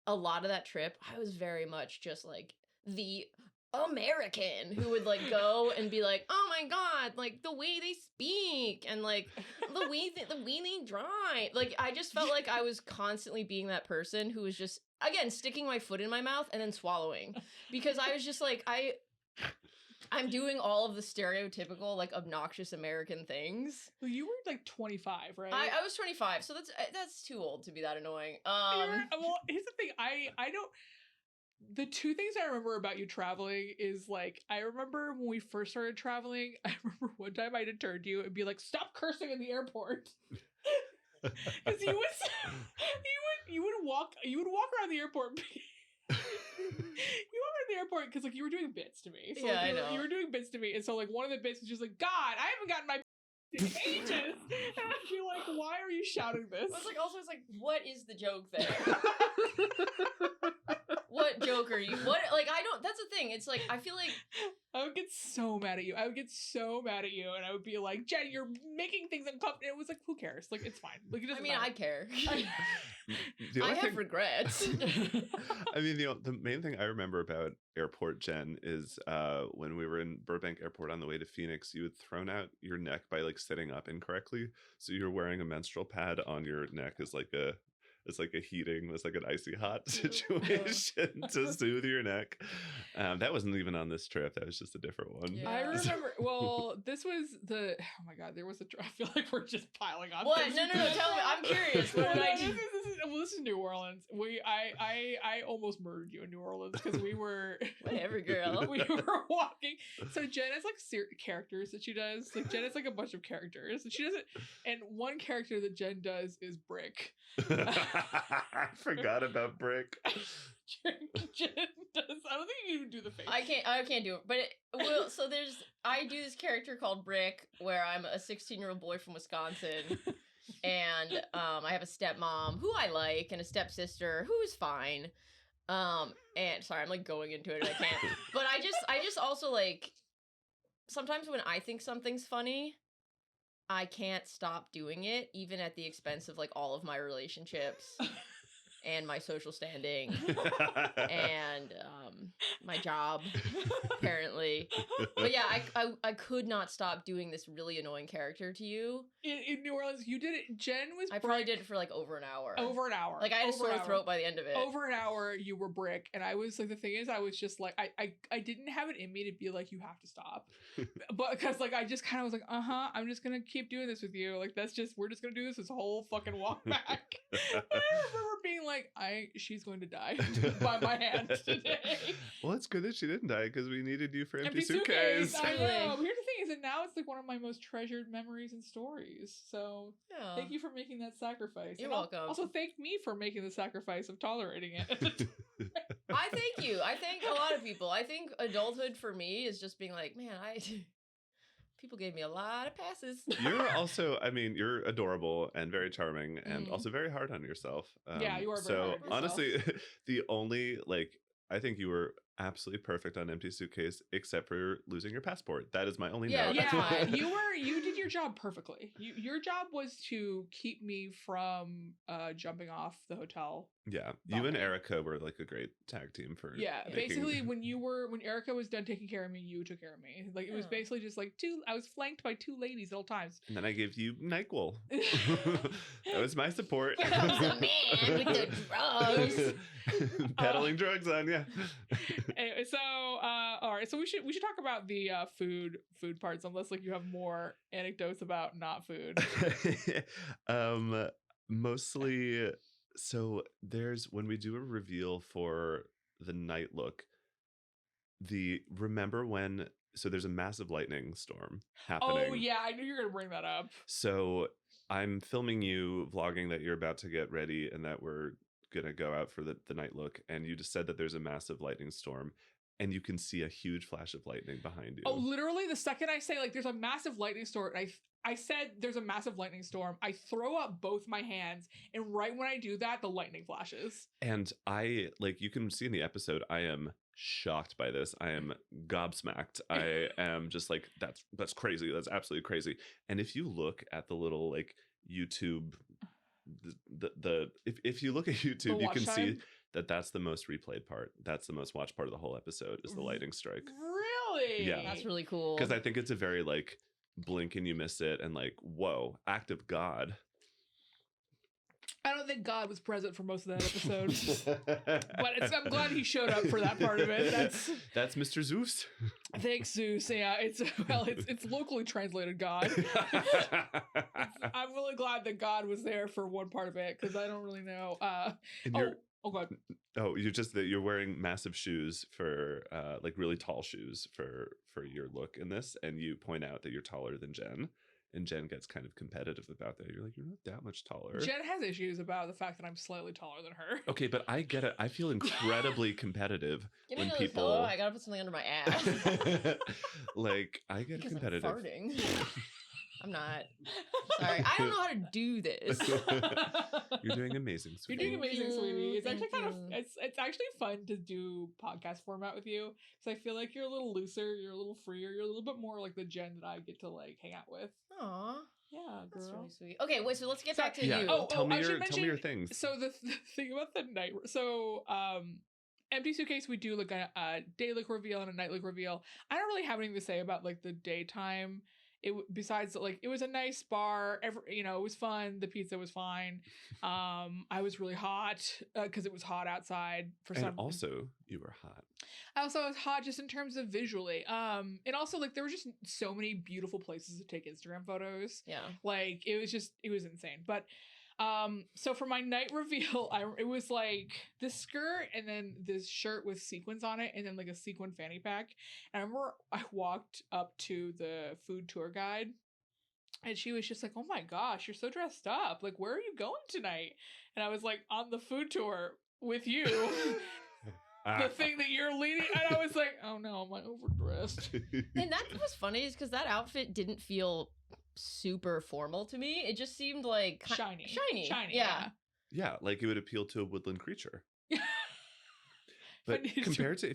a lot of that trip, I was very much just like the American who would like go and be like, oh my god, like the way they speak and like the way they drive. Like I just felt like I was constantly being that person who was just, again, sticking my foot in my mouth and then swallowing, because I was just like, I'm doing all of the stereotypical, like, obnoxious American things. Well, you were like 25, right? I was 25, so that's too old to be that annoying. Well, here's the thing. I don't. The two things I remember about you traveling is like, I remember when we first started traveling, I remember one time I'd turn to you and be like, stop cursing in the airport. Because you would walk around the airport. You walk around the airport because like you were doing bits to me. So, yeah, like, I know. You were doing bits to me, and so like one of the bits was just like, God, I haven't gotten my in ages. And I'd be like, why are you shouting this? It's like, what is the joke there? What joke are you? What, like, I don't, that's the thing. It's like, I feel like I would get so mad at you. And I would be like, Jen, you're making things uncomfortable. It was like, who cares? Like, it's fine. Like, it doesn't matter. I care. I have regrets. I mean, the main thing I remember about airport, Jen, is when we were in Burbank Airport on the way to Phoenix, you had thrown out your neck by like sitting up incorrectly. So you're wearing a menstrual pad on your neck as like a heating, it's like an icy hot situation to soothe your neck. That wasn't even on this trip. That was just a different one. Yeah. I remember, well, this was oh my God, there was I feel like we're just piling on. What? No, tell me. I'm curious. What did I do? This is New Orleans. I almost murdered you in New Orleans because we were... Whatever, girl. We were walking. So Jen has like characters that she does. Like Jen has like a bunch of characters. And she doesn't... And one character that Jen does is Brick. I forgot about Brick. Jen does. I don't think you can do the face. I can't do it. But I do this character called Brick, where I'm a 16-year-old boy from Wisconsin And I have a stepmom who I like and a stepsister who's fine. And sorry, I'm like going into it and I can't. But I just also like sometimes when I think something's funny, I can't stop doing it, even at the expense of like all of my relationships and my social standing and my job, apparently. But yeah, I could not stop doing this really annoying character to you. In New Orleans, you did it. Jen was I probably did it for like over an hour. Over an hour. Like I had a sore throat by the end of it. Over an hour, you were Brick. And I was like, the thing is, I was just like, I didn't have it in me to be like, you have to stop. But because like, I just kind of was like, I'm just going to keep doing this with you. Like, we're just going to do this whole fucking walk back. And I remember being like, she's going to die by my hand today. Well, it's good that she didn't die because we needed you for Empty Suitcase. I know. But here's the thing is that now it's like one of my most treasured memories and stories. So thank you for making that sacrifice. You're welcome. Also thank me for making the sacrifice of tolerating it. I thank you. I thank a lot of people. I think adulthood for me is just being like, man, people gave me a lot of passes. You're also, I mean, you're adorable and very charming and also very hard on yourself. Yeah, you are very hard on yourself. Honestly, the only, like, I think you were absolutely perfect on Empty Suitcase, except for losing your passport. That is my only note. Yeah, you did your job perfectly. Your job was to keep me from jumping off the hotel. Yeah, you and Erica were like a great tag team for. Yeah, basically when Erica was done taking care of me, you took care of me. Like it was basically just like I was flanked by two ladies at all times. And then I gave you NyQuil. That was my support. That was the man with the drugs. Peddling drugs on, yeah. Anyway, so all right, so we should talk about the food parts, unless like you have more anecdotes about not food. Mostly. So when we do a reveal for the night look, remember when, so there's a massive lightning storm happening. Oh yeah, I knew you were gonna bring that up. So I'm filming you vlogging that you're about to get ready and that we're gonna go out for the night look, and you just said that there's a massive lightning storm and you can see a huge flash of lightning behind you. Oh, literally the second I say like there's a massive lightning storm, and I said there's a massive lightning storm, I throw up both my hands, and right when I do that, the lightning flashes. And I, like, you can see in the episode, I am shocked by this. I am gobsmacked. I am just like, that's crazy. That's absolutely crazy. And if you look at the little like YouTube, if you look at YouTube, you can see that that's the most replayed part. That's the most watched part of the whole episode is the lightning strike. Really? Yeah. That's really cool. Because I think it's a very like blink and you miss it and like, whoa, act of God. I don't think God was present for most of that episode, but I'm glad he showed up for that part of it. That's Mr. Zeus. Thanks, Zeus. Yeah, it's locally translated God. I'm really glad that God was there for one part of it because I don't really know. God. Oh, you're wearing massive shoes for like really tall shoes for your look in this, and you point out that you're taller than Jen. And Jen gets kind of competitive about that. You're like, you're not that much taller. Jen has issues about the fact that I'm slightly taller than her. Okay, but I get it. I feel incredibly competitive when people. Pillow. I gotta put something under my ass. Like I get competitive. I'm farting. I'm not. Sorry, I don't know how to do this. You're doing amazing, sweetie. You're doing amazing, sweetie. It's actually it's actually fun to do podcast format with you because I feel like you're a little looser, you're a little freer, you're a little bit more like the Jen that I get to like hang out with. Aww. Yeah, girl. That's really sweet. Okay, wait. So let's get back to you. Tell me your things. So the thing about the night. So Empty Suitcase, we do like a day look reveal and a night look reveal. I don't really have anything to say about like the daytime. Besides like it was a nice bar, it was fun. The pizza was fine. I was really hot because it was hot outside for some. And also, you were hot. I also was hot just in terms of visually. And also like there were just so many beautiful places to take Instagram photos. Yeah, like it was insane. But so for my night reveal, it was like this skirt and then this shirt with sequins on it and then like a sequin fanny pack. And I remember I walked up to the food tour guide and she was just like, oh my gosh, you're so dressed up. Like, where are you going tonight? And I was like, on the food tour with you. The thing that you're leading. And I was like, oh no, am I overdressed? And that was funny is because that outfit didn't feel super formal to me. It just seemed like Shiny. Yeah. Yeah, like it would appeal to a woodland creature. But But if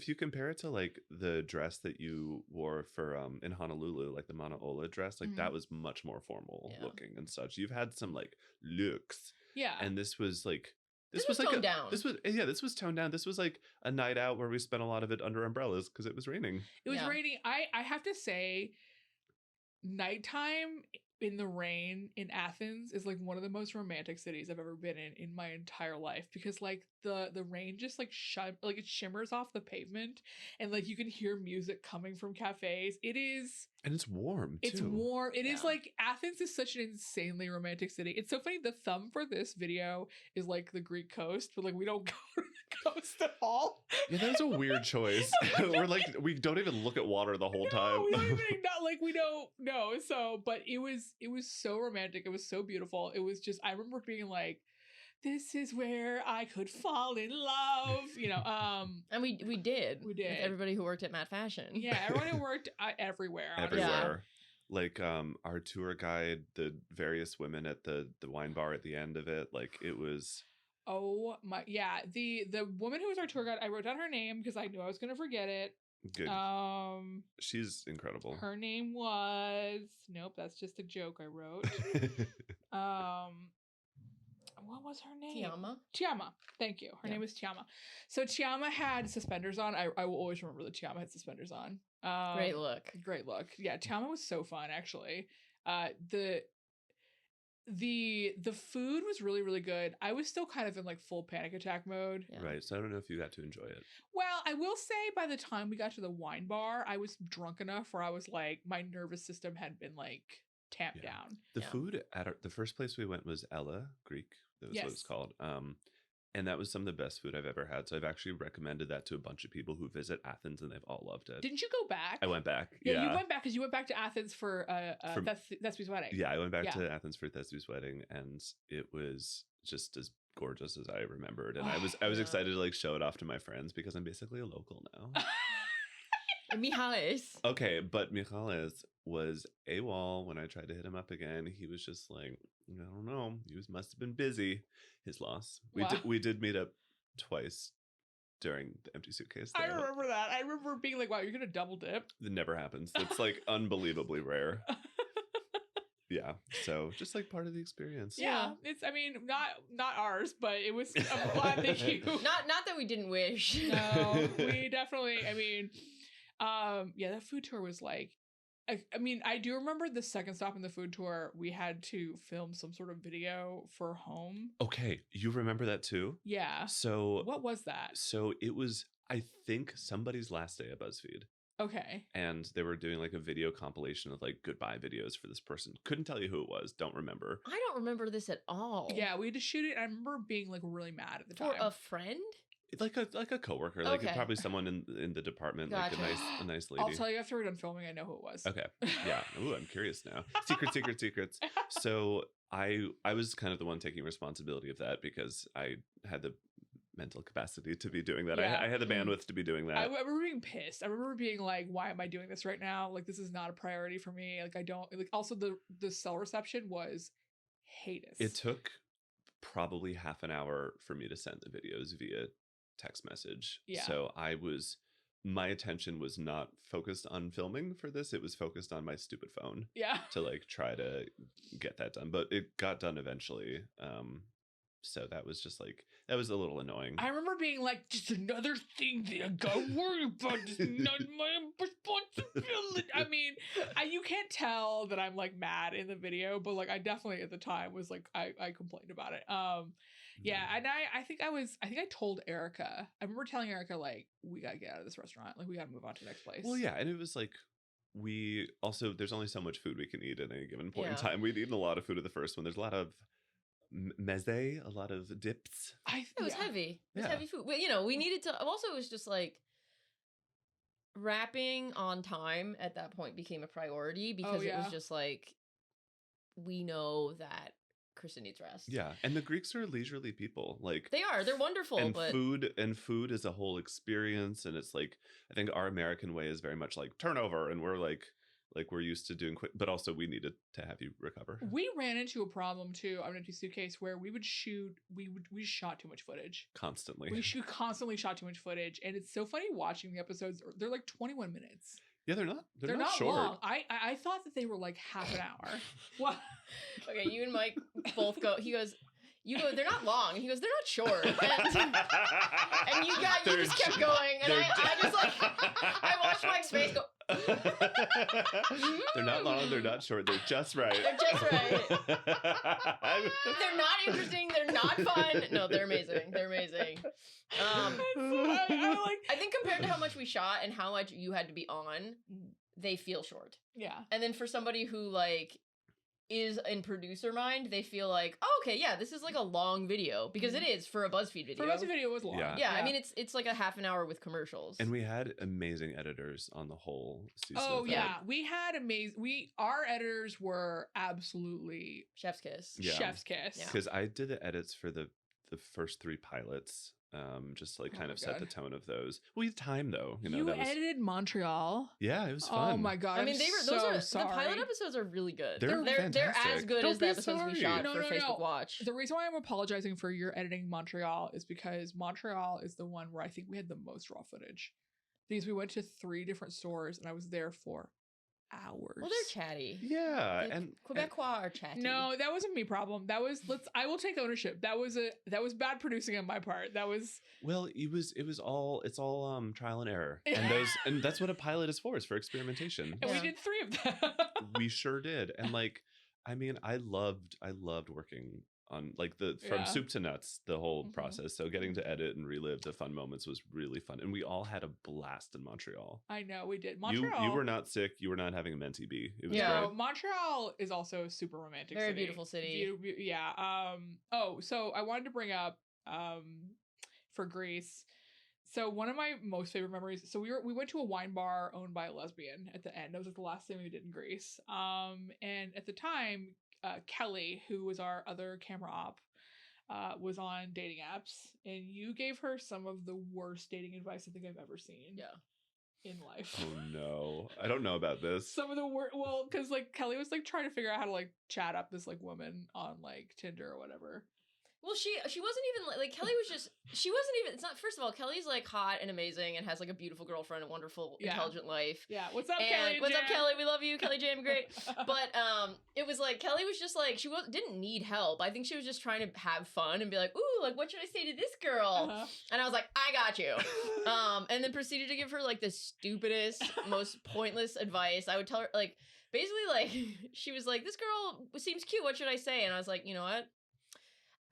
you compare it to like the dress that you wore for in Honolulu, like the Mauna Ola dress, like that was much more formal looking and such. You've had some like looks. Yeah. And this was like This was like toned down. This was toned down. This was like a night out where we spent a lot of it under umbrellas because it was raining. It was raining. I have to say, nighttime in the rain in Athens is like one of the most romantic cities I've ever been in my entire life, because like the rain just like it shimmers off the pavement, and like you can hear music coming from cafes. And it's warm too. It's warm. It is like, Athens is such an insanely romantic city. It's so funny. The thumb for this video is like the Greek coast, but like we don't go to the coast at all. Yeah, that was a weird choice. We're like, we don't even look at water the whole time. We don't even we don't know. So, but it was so romantic. It was so beautiful. It was just, I remember being like, this is where I could fall in love, you know. And we did. We did. With everybody who worked at Matte Fashion. Yeah, everyone who worked everywhere. Everywhere. Like our tour guide, the various women at the wine bar at the end of it, like it was. Oh my, yeah. The woman who was our tour guide, I wrote down her name because I knew I was going to forget it. Good. She's incredible. Her name was, nope, that's just a joke I wrote. What was her name? Tiama. Thank you. Her name was Tiama. So Tiama had suspenders on. I will always remember that Tiama had suspenders on. Great look. Great look. Yeah, Tiama was so fun actually. The food was really, really good. I was still kind of in like full panic attack mode. Yeah. Right. So I don't know if you got to enjoy it. Well, I will say by the time we got to the wine bar, I was drunk enough where I was like, my nervous system had been like tamped down. The food at the first place we went was Ella Greek. That was what it's called. And that was some of the best food I've ever had. So I've actually recommended that to a bunch of people who visit Athens, and they've all loved it. Didn't you go back? I went back. Yeah, you went back because you went back to Athens for Thespi's wedding. Yeah, I went back to Athens for Thespi's wedding, and it was just as gorgeous as I remembered. And I was excited to like show it off to my friends because I'm basically a local now. Michales. Okay, but Michales was AWOL when I tried to hit him up again. He was just like, I don't know. He must have been busy. His loss. We did meet up twice during the Empty Suitcase. I remember that. I remember being like, wow, you're going to double dip? It never happens. It's like unbelievably rare. Yeah. So just like part of the experience. Yeah. It's, I mean, not ours, but it was, I'm glad that you. Not that we didn't wish. No, we definitely, I mean, that food tour was like, I mean, I do remember the second stop in the food tour, we had to film some sort of video for home. Okay. You remember that too? Yeah. So what was that? So it was, I think, somebody's last day at BuzzFeed. Okay. And they were doing like a video compilation of like goodbye videos for this person. Couldn't tell you who it was. Don't remember. I don't remember this at all. Yeah, we had to shoot it. I remember being like really mad at the time. For a friend? Like a coworker, like probably someone in the department, Gotcha. like a nice lady. I'll tell you after we're done filming. I know who it was. Okay, yeah. Ooh, I'm curious now. Secrets. So I was kind of the one taking responsibility of that because I had the mental capacity to be doing that. Yeah. I had the bandwidth to be doing that. I remember being pissed. I remember being like, why am I doing this right now? Like, this is not a priority for me. Like, I don't like. Also, the cell reception was heinous. It took probably half an hour for me to send the videos via text message. Yeah. So my attention was not focused on filming for this. It was focused on my stupid phone. Yeah. To like try to get that done. But it got done eventually. So that was just like, that was a little annoying. I remember being like, just another thing that I gotta worry about. It's not my responsibility. I mean, you can't tell that I'm like mad in the video, but like I definitely at the time was like, I complained about it. Yeah, and I think I told Erica. I remember telling Erica like, we gotta get out of this restaurant. Like we gotta move on to the next place. Well, yeah, and it was like there's only so much food we can eat at any given point in time. We'd eaten a lot of food at the first one. There's a lot of meze, a lot of dips. It was heavy. It was heavy food. We needed to. Also, it was just like wrapping on time at that point became a priority because it was just like we know that Kristen needs rest. Yeah, and the Greeks are leisurely people. Like they are. They're wonderful. And but food is a whole experience, and it's like I think our American way is very much like turnover, and we're like Like we're used to doing quick, but also we needed to have you recover. We ran into a problem too on Empty Suitcase where we shot too much footage. Constantly. Constantly shot too much footage, and it's so funny watching the episodes. They're like 21 minutes. Yeah, they're not short. Long. I thought that they were like half an hour. What? Okay, you and Mike both go. He goes. You go, they're not long. He goes, they're not short. And you just kept going. And I just like, I watched Mike's face go. They're not long, they're not short, they're just right. They're just right. They're not interesting, they're not fun. No, they're amazing. They're amazing. I think compared to how much we shot and how much you had to be on, they feel short. Yeah. And then for somebody who like is in producer mind, they feel like, oh, okay, yeah, this is like a long video because it is for a BuzzFeed video. For a BuzzFeed video, it was long. Yeah, I mean it's like a half an hour with commercials. And we had amazing editors on the whole season. Oh yeah, we had our editors were absolutely chef's kiss. Yeah. Chef's kiss. Because I did the edits for the first 3 pilots. Just like kind of set the tone of those. We had time though, you know. You edited Montreal. Yeah, it was fun. Oh my god! I mean, the pilot episodes are really good. They're as good as the episodes we shot for Facebook Watch. The reason why I'm apologizing for your editing Montreal is because Montreal is the one where I think we had the most raw footage. Because we went to 3 different stores and I was there for hours. Well, they're chatty. Yeah, and Quebecois are chatty. No, that wasn't me problem. That was I will take ownership. That was bad producing on my part. That was it's all trial and error. And that's what a pilot is for experimentation. And we did 3 of them. We sure did. And like I mean, I loved working on like from soup to nuts, the whole process. So getting to edit and relive the fun moments was really fun. And we all had a blast in Montreal. I know we did. Montreal. You were not sick. You were not having a mentee bee. It was great. Montreal is also a super romantic Very city. beautiful city. Yeah. So I wanted to bring up for Greece. So one of my most favorite memories. So we went to a wine bar owned by a lesbian at the end. That was like the last thing we did in Greece. And at the time, Kelly, who was our other camera op, was on dating apps, and you gave her some of the worst dating advice I think I've ever seen. In life. Oh no, I don't know about this. Some of the worst. Well, because like Kelly was like trying to figure out how to like chat up this like woman on like Tinder or whatever. Well, she wasn't even like Kelly was just it's not, first of all, Kelly's like hot and amazing and has like a beautiful girlfriend, a wonderful intelligent life. Yeah, what's up, Kelly? What's up, Kelly? We love you, Kelly Jam, great. But it was like Kelly was just like didn't need help. I think she was just trying to have fun and be like, ooh, like what should I say to this girl? And I was like, I got you. And then proceeded to give her like the stupidest, most pointless advice. I would tell her like basically like she was like, this girl seems cute. What should I say? And I was like, you know what?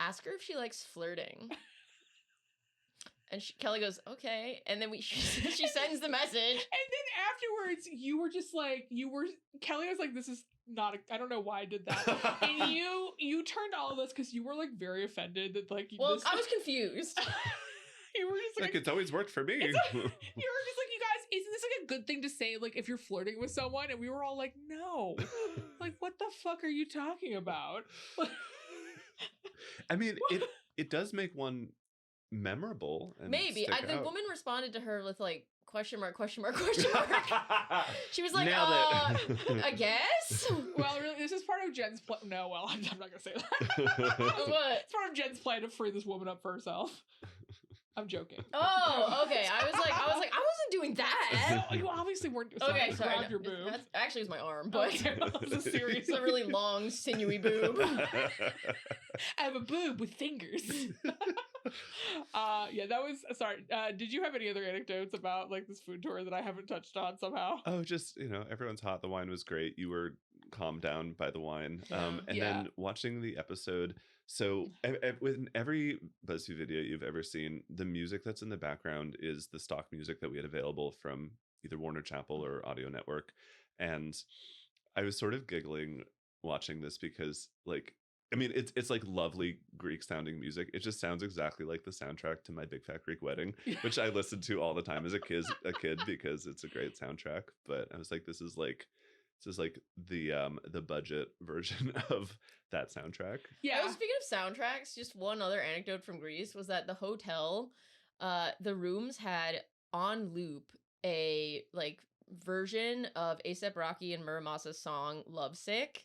Ask her if she likes flirting. And Kelly goes, okay. And then she sends the message. And then afterwards, you were just like, Kelly was like, this is not, I don't know why I did that. And you turned all of this because you were like very offended that like, well, I was confused. You were just like, it's always worked for me. You were just like, you guys, isn't this like a good thing to say? Like if you're flirting with someone? And we were all like, no. Like, what the fuck are you talking about? I mean, it does make one memorable. And maybe the woman responded to her with like question mark. She was like, I guess. Well, really, this is part of Jen's plan. No, well, I'm not gonna say that. What? It's part of Jen's plan to free this woman up for herself. I'm joking. Oh, okay. I was like, I wasn't doing that. You obviously weren't. Okay, sorry. Grab your boob. That's actually it was my arm, but it's it's a really long, sinewy boob. I have a boob with fingers. Yeah, that was sorry. Did you have any other anecdotes about like this food tour that I haven't touched on somehow? Oh, just everyone's hot. The wine was great. You were calmed down by the wine. And then watching the episode. So with every BuzzFeed video you've ever seen, the music that's in the background is the stock music that we had available from either Warner Chappell or Audio Network. And I was sort of giggling watching this because like, I mean, it's like lovely Greek sounding music. It just sounds exactly like the soundtrack to My Big Fat Greek Wedding, which I listened to all the time as a kid because it's a great soundtrack. But I was like, this is like the budget version of that soundtrack. Yeah. Well, speaking of soundtracks, just one other anecdote from Greece was that the hotel, the rooms had on loop a like version of A$AP Rocky and Muramasa's song Lovesick,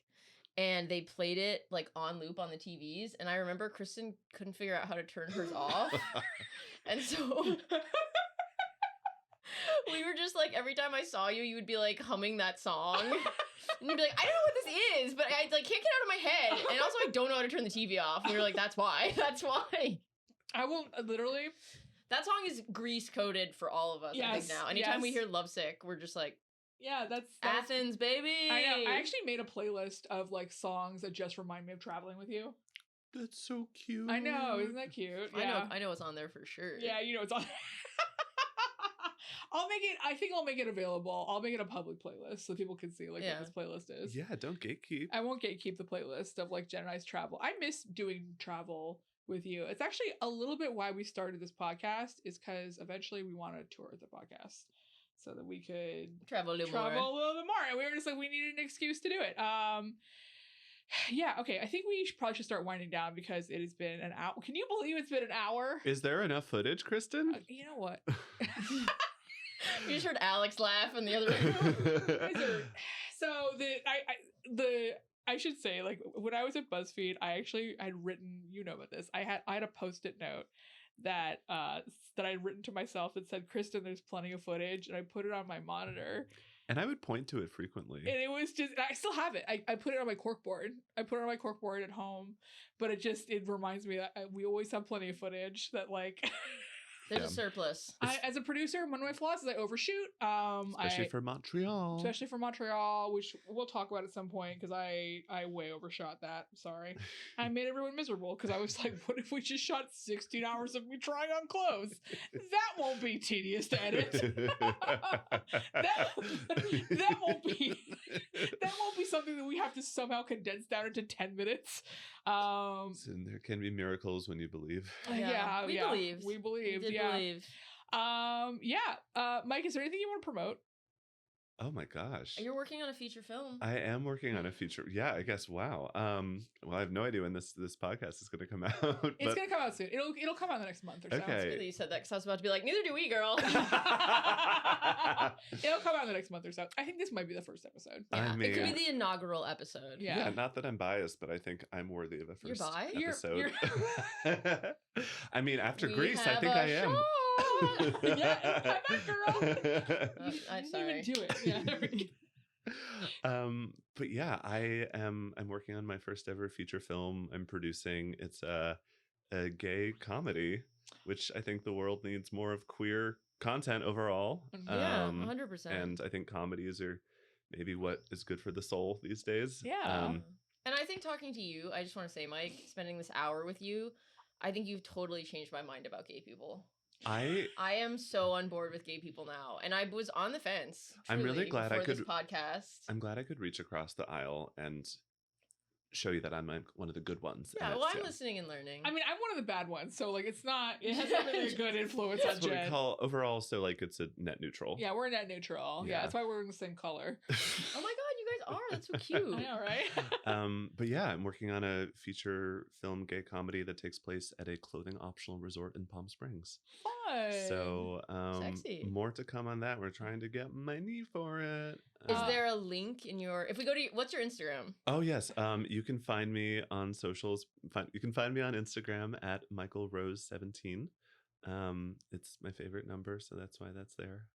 and they played it like on loop on the TVs, and I remember Kristen couldn't figure out how to turn hers off. And so we were just like, every time I saw you, you would be like humming that song. And you'd be like, I don't know what this is, but I like can't get out of my head. And also I don't know how to turn the TV off. And we were like, that's why. That's why. I will literally. That song is grease coded for all of us, I think now. Anytime we hear Lovesick, we're just like, yeah, that's Athens, baby. I know. I actually made a playlist of like songs that just remind me of traveling with you. That's so cute. I know, isn't that cute? Yeah. I know it's on there for sure. Yeah, you know it's on. I think I'll make it available. I'll make it a public playlist so people can see like what this playlist is. Yeah, don't gatekeep. I won't gatekeep the playlist of like Jen and I's travel. I miss doing travel with you. It's actually a little bit why we started this podcast, is because eventually we want to tour the podcast so that we could travel a little bit more. And we were just like, we needed an excuse to do it. Yeah, okay. I think we probably should start winding down because it has been an hour. Can you believe it's been an hour? Is there enough footage, Kristen? You know what? You just heard Alex laugh in the other room. So I should say, like, when I was at BuzzFeed, I'd written, you know about this. I had a Post-it note that I'd written to myself that said, Kristen, there's plenty of footage, and I put it on my monitor. And I would point to it frequently. And it was just, I still have it. I put it on my corkboard. I put it on my corkboard at home, but it reminds me that we always have plenty of footage that like... There's a surplus. As a producer, one of my flaws is I overshoot. Especially for Montreal. Which we'll talk about at some point because I way overshot that. Sorry. I made everyone miserable because I was like, what if we just shot 16 hours of me trying on clothes? That won't be tedious to edit. that won't be something that we have to somehow condense down into 10 minutes. And there can be miracles when you believe. We believed. We believed. We did believe. Mike, is there anything you want to promote? Oh my gosh. You're working on a feature film. I am working on a feature. Yeah, I guess. Wow. Well, I have no idea when this podcast is going to come out. It's going to come out soon. It'll come out in the next month or so. Okay. It's good that you said that because I was about to be like, neither do we, girl. It'll come out in the next month or so. I think this might be the first episode. Yeah, I mean, it could be the inaugural episode. Yeah, not that I'm biased, but I think I'm worthy of a first episode. I mean, after Grease, I think I am. Yeah, come back, girl. I'm You sorry. didn't even do it. Yeah, there we go. But yeah, I'm working on my first ever feature film. I'm producing. It's a gay comedy, which I think the world needs more of queer content overall. Yeah, 100%. And I think comedies are maybe what is good for the soul these days. Yeah. And I think talking to you, I just want to say, Mike, spending this hour with you, I think you've totally changed my mind about gay people. I am so on board with gay people now, and I was on the fence. I'm really glad I could. This podcast. I'm glad I could reach across the aisle and show you that I'm one of the good ones. Yeah, well, I'm listening and learning. I mean, I'm one of the bad ones, so like it's not. It has not really a good influence on That's what Jen. we call overall. So like it's a net neutral. Yeah, we're net neutral. Yeah, that's why we're in the same color. Oh my god, you guys are. That's so cute. I know, right? But yeah, I'm working on a feature film gay comedy that takes place at a clothing optional resort in Palm Springs. Fun. So sexy. More to come on that. We're trying to get money for it. Is there a link in your? If we go to, what's your Instagram? Oh yes, you can find me on socials. You can find me on Instagram at MichaelRose17. It's my favorite number, so that's why that's there.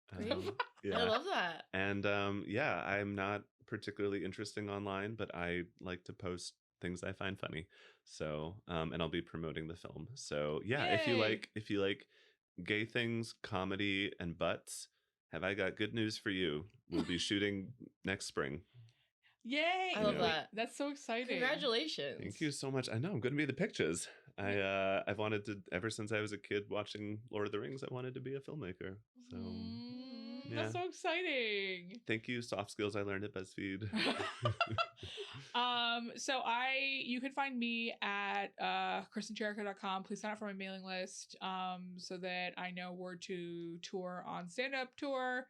Yeah. I love that. And yeah, I'm not particularly interesting online, but I like to post things I find funny. So and I'll be promoting the film. So yeah, Yay. if you like gay things, comedy, and butts, have I got good news for you. We'll be shooting next spring. Yay! I love that. That's so exciting. Congratulations. Thank you so much. I know I'm going to be the pictures. I've wanted to ever since I was a kid watching Lord of the Rings. I wanted to be a filmmaker. So yeah. That's so exciting. Thank you, soft skills I learned at BuzzFeed. So you can find me at KristenJericho.com. Please sign up for my mailing list so that I know where to tour on stand-up tour.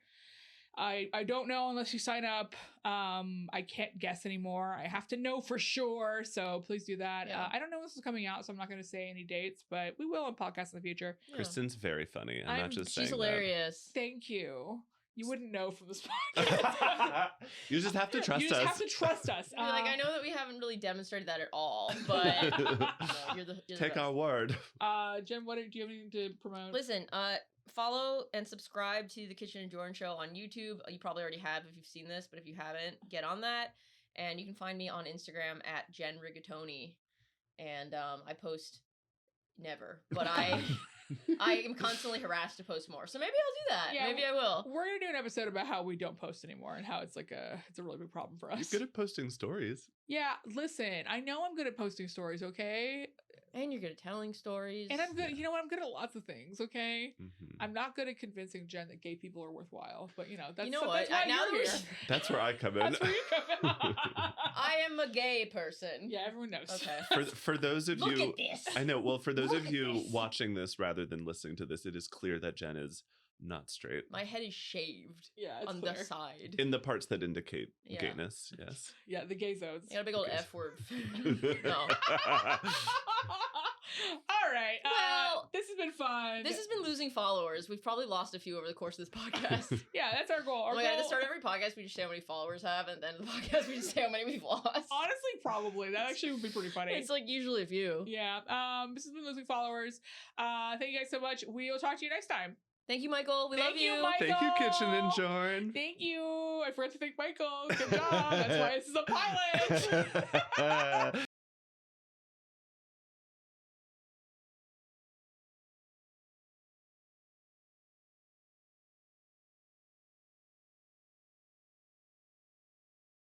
I don't know unless you sign up. I can't guess anymore. I have to know for sure. So please do that. Yeah. I don't know when this is coming out, so I'm not going to say any dates, but we will on podcasts in the future. Kristen's very funny. I'm not just saying She's hilarious. Thank you. You wouldn't know from this podcast. You just have to trust us. You just have to trust us. You're like, I know that we haven't really demonstrated that at all, but you're the Take best. our word. Jen, do you have anything to promote? Listen, follow and subscribe to the Kitchen and Jordan Show on YouTube. You probably already have if you've seen this, but if you haven't, get on that. And you can find me on Instagram at Jen Rigatoni. And I post never, but I am constantly harassed to post more. So maybe I'll do that. Yeah, maybe I will. We're gonna do an episode about how we don't post anymore and how it's like it's a really big problem for us. You're good at posting stories. Yeah, listen, I know I'm good at posting stories, okay? And you're good at telling stories. And I'm good, you know what? I'm good at lots of things, okay? Mm-hmm. I'm not good at convincing Jen that gay people are worthwhile, but that's, you know what? that's why Now you're that here. That's where I come in. That's where you come in. I am a gay person. Yeah, everyone knows. Okay. For those of Look you, at this. I know. Well, for those Look of at you this. watching this rather than listening to this, it is clear that Jen is not straight My head is shaved Yeah, it's on clear. the side. in the parts that indicate Yeah. gayness. Yes. Yeah, the gay zones. You got a big old Okay. F word. No. All right. Well, this has been fun. This has been losing followers. We've probably lost a few over the course of this podcast. Yeah, that's our goal. Our Oh my god, at goal, the start of every podcast, we just say how many followers have, and at the end of the podcast, we just say how many we've lost. honestly, probably. That actually would be pretty funny. It's like usually a few. Yeah. This has been Losing Followers. Thank you guys so much. We will talk to you next time. Thank you, Michael. We Thank love you, you. Michael. Thank you, Kitchen and Jorn. Thank you. I forgot to thank Michael. Good job. That's why this is a pilot.